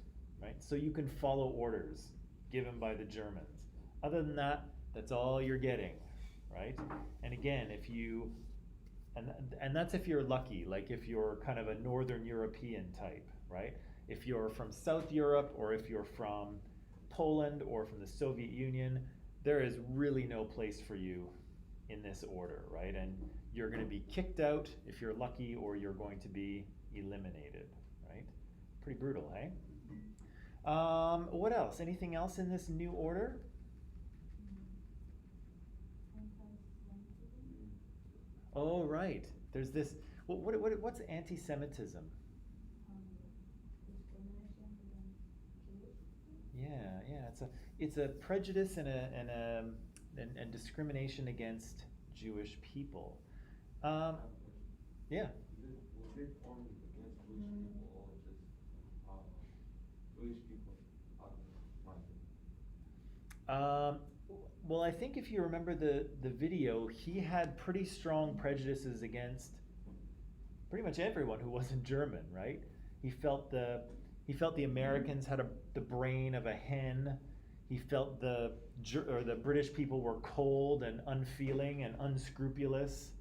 right? So you can follow orders given by the Germans. Other than that, that's all you're getting, right? And again, and that's if you're lucky, like if you're kind of a Northern European type, right? If you're from South Europe, or if you're from Poland or from the Soviet Union, there is really no place for you in this order, right? And you're going to be kicked out if you're lucky, or you're going to be eliminated, right? Pretty brutal, hey? What else? Anything else in this new order? Oh, right. There's this. What's anti-Semitism? Yeah. It's a prejudice and discrimination against Jewish people. Yeah. Was it only against Jewish people, or just Jewish people out? Well, I think if you remember the video, he had pretty strong prejudices against pretty much everyone who wasn't German, right? He felt the Americans had the brain of a hen. He felt the British people were cold and unfeeling and unscrupulous.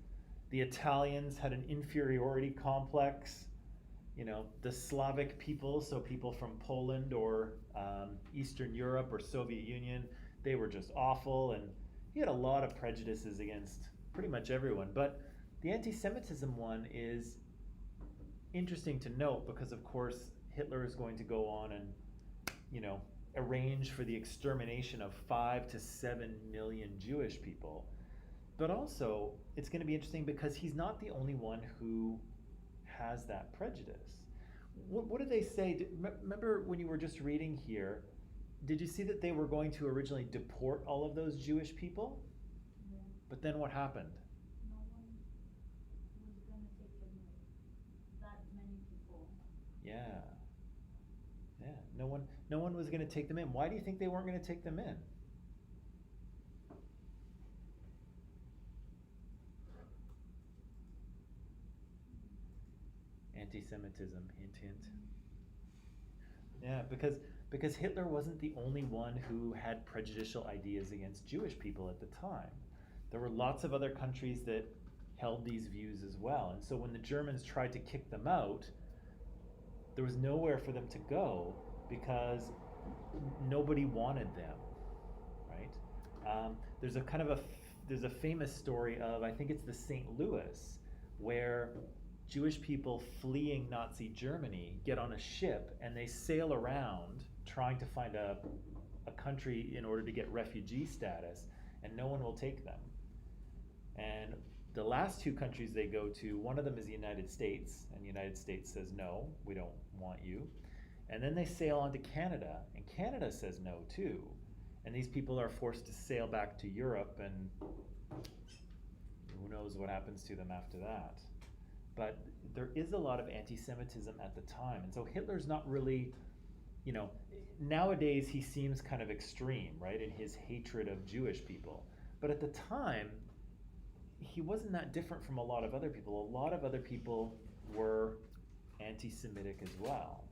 The Italians had an inferiority complex. The Slavic people, so people from Poland or Eastern Europe or Soviet Union, they were just awful, and he had a lot of prejudices against pretty much everyone. But the anti-Semitism one is interesting to note because, of course, Hitler is going to go on and, arrange for the extermination of 5 to 7 million Jewish people. But also, it's going to be interesting because he's not the only one who has that prejudice. What did they say? Remember when you were just reading here, did you see that they were going to originally deport all of those Jewish people? Yeah. But then what happened? No one was gonna take them in. That many people. Yeah. No one was going to take them in. Why do you think they weren't going to take them in? Anti-Semitism, hint, hint. Yeah, because Hitler wasn't the only one who had prejudicial ideas against Jewish people at the time. There were lots of other countries that held these views as well. And so when the Germans tried to kick them out, there was nowhere for them to go because nobody wanted them, right? There's a famous story of, I think it's the St. Louis, where Jewish people fleeing Nazi Germany get on a ship and they sail around trying to find a country in order to get refugee status, and no one will take them. And the last 2 countries they go to, one of them is the United States, and the United States says, no, we don't want you. And then they sail on to Canada, and Canada says no too. And these people are forced to sail back to Europe, and who knows what happens to them after that. But there is a lot of anti-Semitism at the time. And so Hitler's not really, nowadays he seems kind of extreme, right, in his hatred of Jewish people. But at the time, he wasn't that different from a lot of other people. A lot of other people were anti-Semitic as well.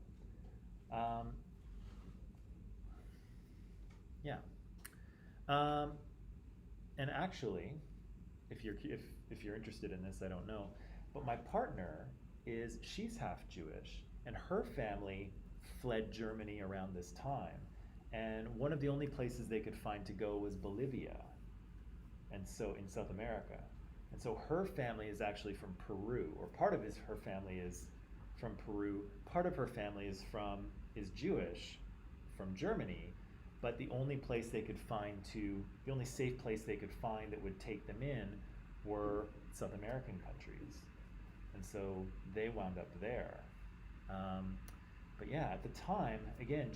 And actually, if you're interested in this, I don't know, but my partner she's half Jewish, and her family fled Germany around this time, and one of the only places they could find to go was Bolivia, and so in South America. And so her family is actually from Peru, or part of her family is from Peru. Part of her family is Jewish from Germany, but the only place they could find the only safe place they could find that would take them in were South American countries. And so they wound up there. But yeah, at the time, again,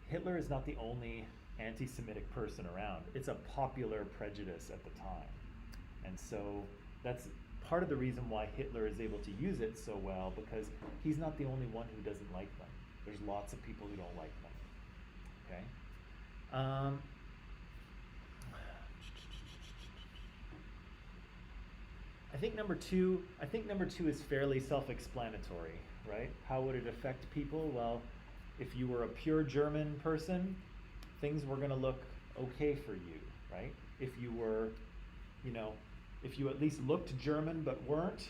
Hitler is not the only anti-Semitic person around. It's a popular prejudice at the time. And so that's part of the reason why Hitler is able to use it so well, because he's not the only one who doesn't like them. There's lots of people who don't like them. Okay? I think number two is fairly self-explanatory, right? How would it affect people? Well, if you were a pure German person, things were going to look okay for you, right? If you were, if you at least looked German but weren't,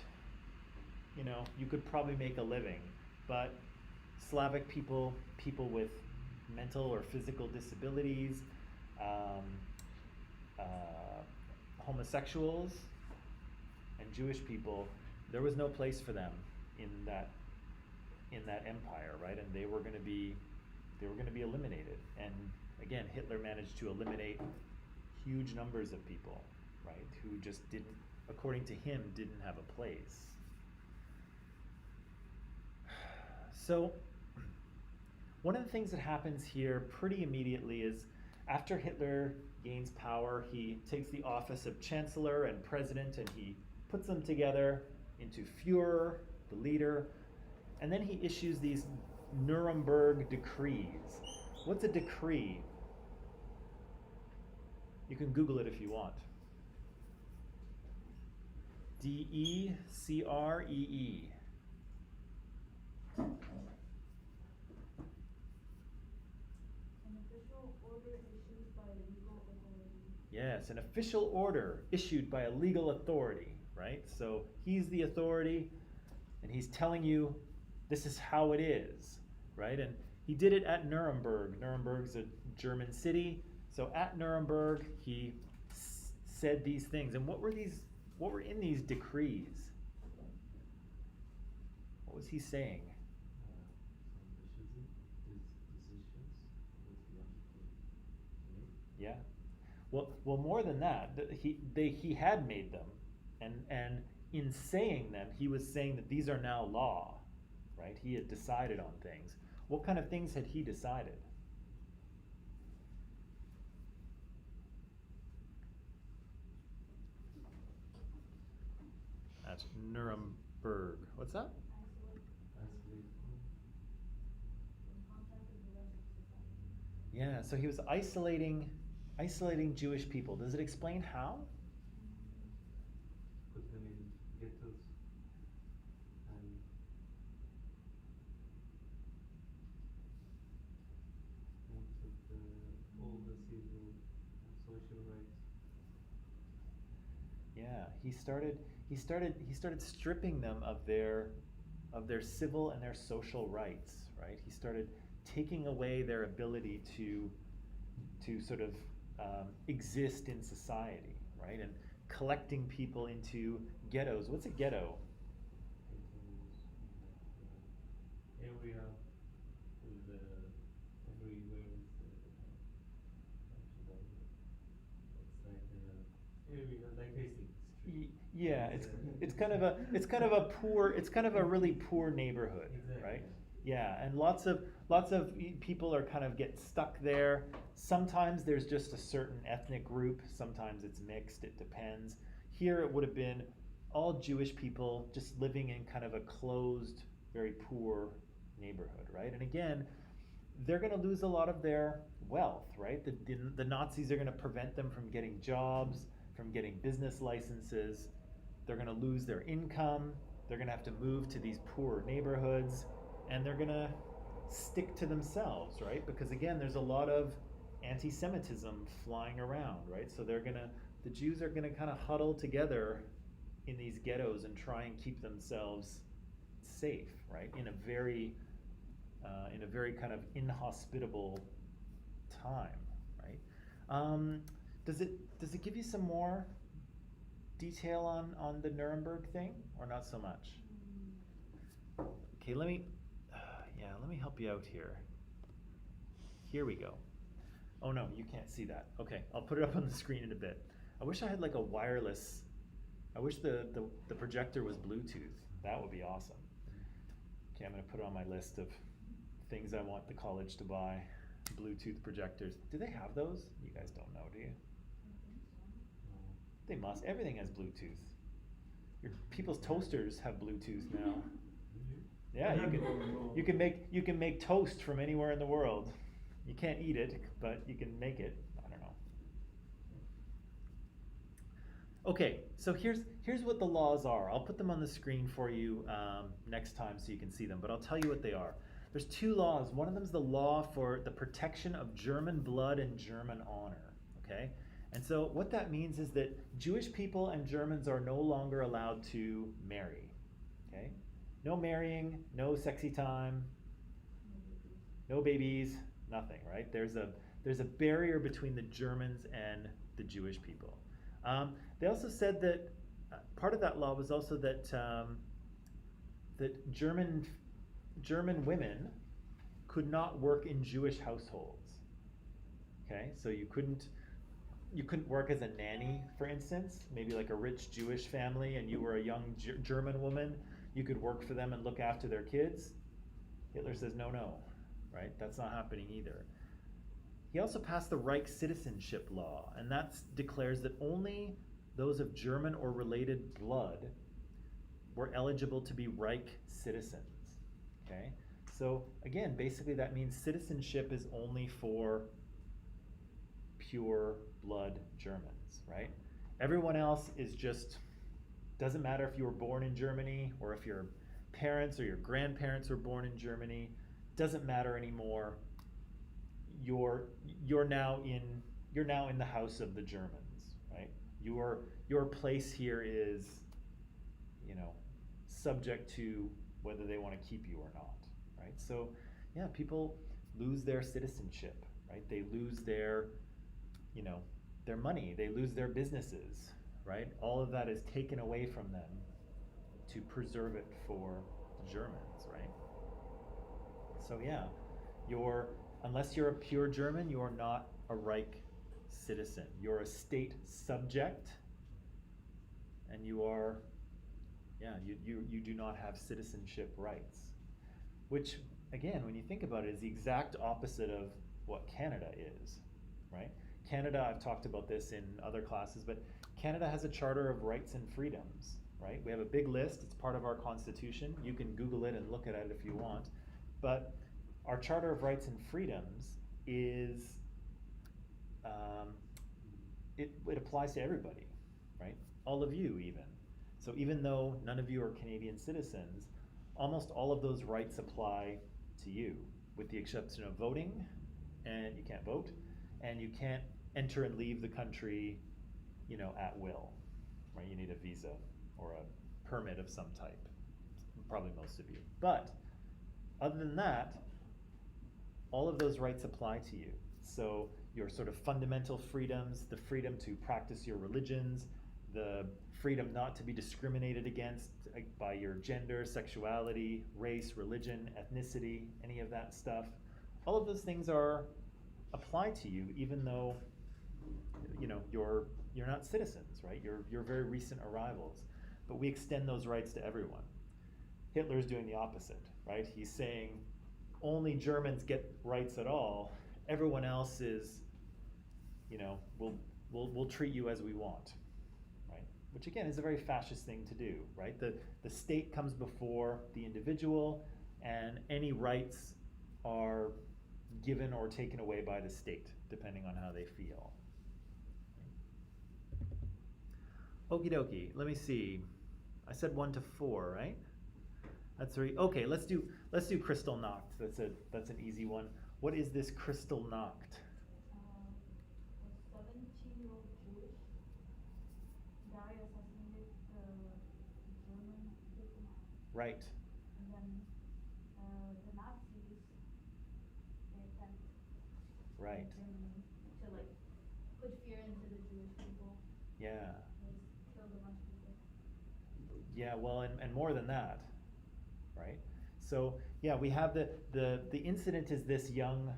you could probably make a living. But Slavic people, people with mental or physical disabilities, homosexuals, and Jewish people, there was no place for them in that empire, right? And they were going to be eliminated. And again, Hitler managed to eliminate huge numbers of people, right, who just didn't, according to him, didn't have a place. So one of the things that happens here pretty immediately is, after Hitler gains power, he takes the office of Chancellor and President and he puts them together into Führer, the leader, and then he issues these Nuremberg decrees. What's a decree? You can Google it if you want. Decree. An official order issued by a legal authority. Yes, an official order issued by a legal authority, right? So he's the authority, and he's telling you this is how it is, right? And he did it at Nuremberg. Nuremberg's a German city. So at Nuremberg, he said these things. And what were in these decrees? What was he saying? Yeah. Well, more than that, he had made them, and in saying them, he was saying that these are now law, right? He had decided on things. What kind of things had he decided? That's Nuremberg. What's that? Yeah, so he was isolating Jewish people. Does it explain how? Put them in ghettos and took all the civil and social rights. Yeah, he started stripping them of their civil and their social rights, right? He started taking away their ability to sort of exist in society, right? And collecting people into ghettos. What's a ghetto? Area with everywhere is area like basic street. Yeah, it's kind of a really poor neighborhood, Exactly. right? Yeah, and lots of people are kind of get stuck there. Sometimes there's just a certain ethnic group, sometimes it's mixed, it depends. Here it would have been all Jewish people just living in kind of a closed, very poor neighborhood, right? And again, they're going to lose a lot of their wealth, right? The Nazis are going to prevent them from getting jobs, from getting business licenses. They're going to lose their income. They're going to have to move to these poor neighborhoods, and they're going to stick to themselves, right? Because again, there's a lot of anti-Semitism flying around, right? So the Jews are going to kind of huddle together in these ghettos and try and keep themselves safe, right? In a very kind of inhospitable time, right? Does it give you some more detail on the Nuremberg thing, or not so much? Okay, let me help you out here. Here we go. Oh no, you can't see that. Okay, I'll put it up on the screen in a bit. I wish I had like a wireless. I wish the projector was Bluetooth. That would be awesome. Okay, I'm gonna put it on my list of things I want the college to buy. Bluetooth projectors. Do they have those? You guys don't know, do you? No. They must. Everything has Bluetooth. Your people's toasters have Bluetooth now. Yeah, you can make toast from anywhere in the world. You can't eat it, but you can make it. I don't know. Okay, so here's what the laws are. I'll put them on the screen for you next time so you can see them, but I'll tell you what they are. There's two laws. One of them is the law for the protection of German blood and German honor. Okay, and so what that means is that Jewish people and Germans are no longer allowed to marry. Okay, no marrying, no sexy time, no babies, nothing. Right? There's a barrier between the Germans and the Jewish people. They also said that part of that law was also that that German women could not work in Jewish households. Okay, so you couldn't work as a nanny, for instance. Maybe like a rich Jewish family, and you were a young German woman. You could work for them and look after their kids. Hitler says no, right? That's not happening either. He also passed the Reich citizenship law, and that declares that only those of German or related blood were eligible to be Reich citizens. Okay, so again, basically that means citizenship is only for pure blood Germans, right? Everyone else is just, doesn't matter if you were born in Germany or if your parents or your grandparents were born in Germany, doesn't matter anymore. You're now in the house of the Germans, right? Your place here is, subject to whether they want to keep you or not, right? So, yeah, people lose their citizenship, right? They lose their, their money. They lose their businesses, right? All of that is taken away from them to preserve it for Germans, right? So, yeah, unless you're a pure German, you are not a Reich citizen. You're a state subject, and you are, you do not have citizenship rights. Which, again, when you think about it, is the exact opposite of what Canada is, right? Canada, I've talked about this in other classes, but Canada has a Charter of Rights and Freedoms, right? We have a big list. It's part of our Constitution. You can Google it and look at it if you want. But our Charter of Rights and Freedoms is, it applies to everybody, right? All of you even. So even though none of you are Canadian citizens, almost all of those rights apply to you, with the exception of voting, and you can't vote, and you can't enter and leave the country, at will, right? You need a visa or a permit of some type, probably most of you. But other than that, all of those rights apply to you. So your sort of fundamental freedoms, the freedom to practice your religions, the freedom not to be discriminated against by your gender, sexuality, race, religion, ethnicity, any of that stuff. All of those things apply to you, even though you're not citizens, right? You're very recent arrivals. But we extend those rights to everyone. Hitler's doing the opposite, right? He's saying only Germans get rights at all. Everyone else is, we'll treat you as we want, right? Which again is a very fascist thing to do, right? The state comes before the individual, and any rights are given or taken away by the state, depending on how they feel. Okie dokie, let me see. I said 1 to 4, right? That's 3. Okay, let's do Kristallnacht. That's an easy one. What is this Kristallnacht? A 17-year-old Jewish guy assassinated the German diplomat. Right. And then the Nazis, they attacked Right. Germany to put fear into the Jewish people. Yeah. They killed a bunch of people. Yeah, well, and more than that, right? So yeah, we have the incident is this young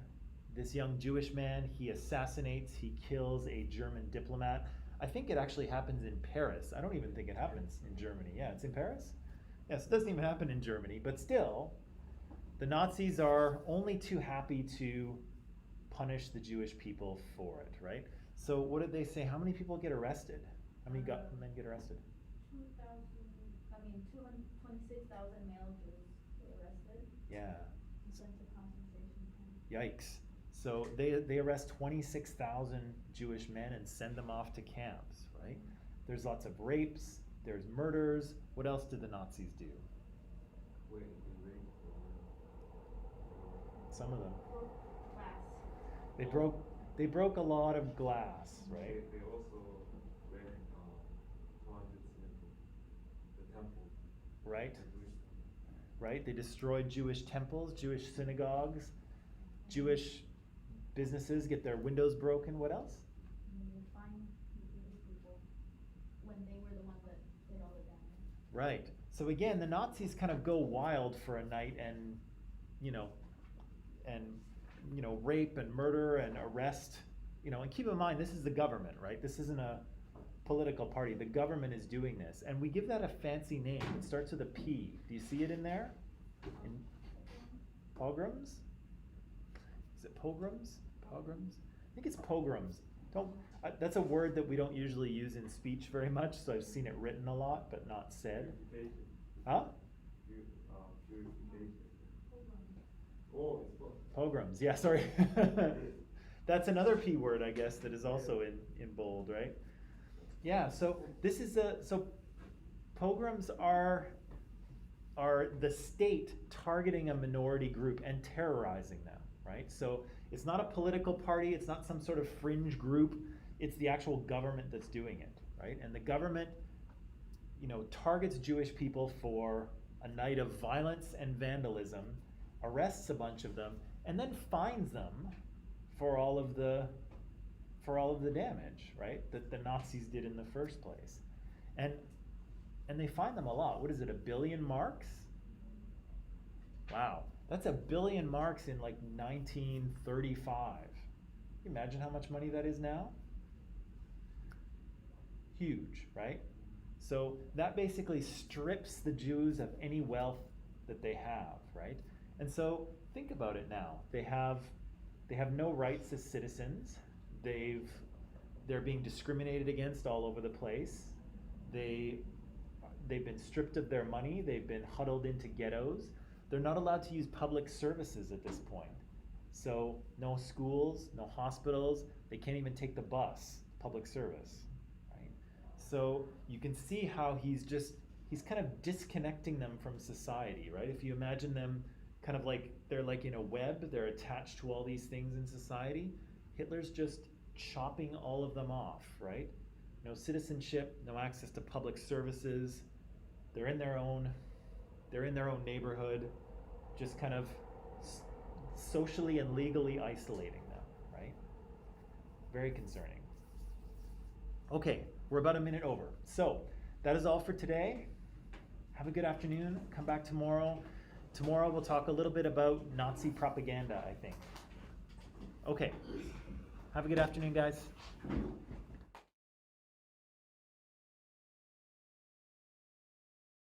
Jewish man. He assassinates, he kills a German diplomat. I think it actually happens in Paris. I don't even think it happens in Germany. Yeah, it's in Paris? Yes, it doesn't even happen in Germany, but still, the Nazis are only too happy to punish the Jewish people for it, right? So what did they say? How many people get arrested? How many men get arrested? 26,000 male Jews were arrested Yeah. and sent to concentration camps. Yikes. So they arrest 26,000 Jewish men and send them off to camps, right? There's lots of rapes, there's murders. What else did the Nazis do? Wait, they raped Some of them. Broke glass. They broke a lot of glass, right? They also ran haunted the temple. Right? The Jewish temple. Right? They destroyed Jewish temples, Jewish synagogues, Jewish businesses get their windows broken. What else? And they fined the Jewish people when they were the ones that did all the damage. Right. So again, the Nazis kind of go wild for a night and, you know, rape and murder and arrest, and keep in mind, this is the government, right? This isn't a political party. The government is doing this. And we give that a fancy name. It starts with a P. Do you see it in there? In pogroms? Is it pogroms? Pogroms? I think it's pogroms. That's a word that we don't usually use in speech very much, so I've seen it written a lot, but not said. Purification. Huh? Purification. Oh, it's what? Pogroms, yeah, sorry. That's another P word, I guess, that is also in bold, right? Yeah, so this is so pogroms are the state targeting a minority group and terrorizing them, right? So it's not a political party, it's not some sort of fringe group, it's the actual government that's doing it, right? And the government, targets Jewish people for a night of violence and vandalism, arrests a bunch of them, and then fines them for all of the damage, right, that the Nazis did in the first place. And they fine them a lot. What is it, 1 billion marks? Wow, that's 1 billion marks in like 1935. Can you imagine how much money that is now? Huge, right? So that basically strips the Jews of any wealth that they have, right? And so think about it now. They have no rights as citizens. They're being discriminated against all over the place. They've been stripped of their money. They've been huddled into ghettos. They're not allowed to use public services at this point. So no schools, no hospitals. They can't even take the bus, public service, right? So you can see how he's kind of disconnecting them from society, right? If you imagine them kind of like they're like in a web, they're attached to all these things in society. Hitler's just chopping all of them off, right? No citizenship, no access to public services. They're in their own neighborhood, just kind of socially and legally isolating them, right? Very concerning. Okay, we're about a minute over. So that is all for today. Have a good afternoon. Come back tomorrow. Tomorrow we'll talk a little bit about Nazi propaganda, I think. Okay. Have a good afternoon, guys.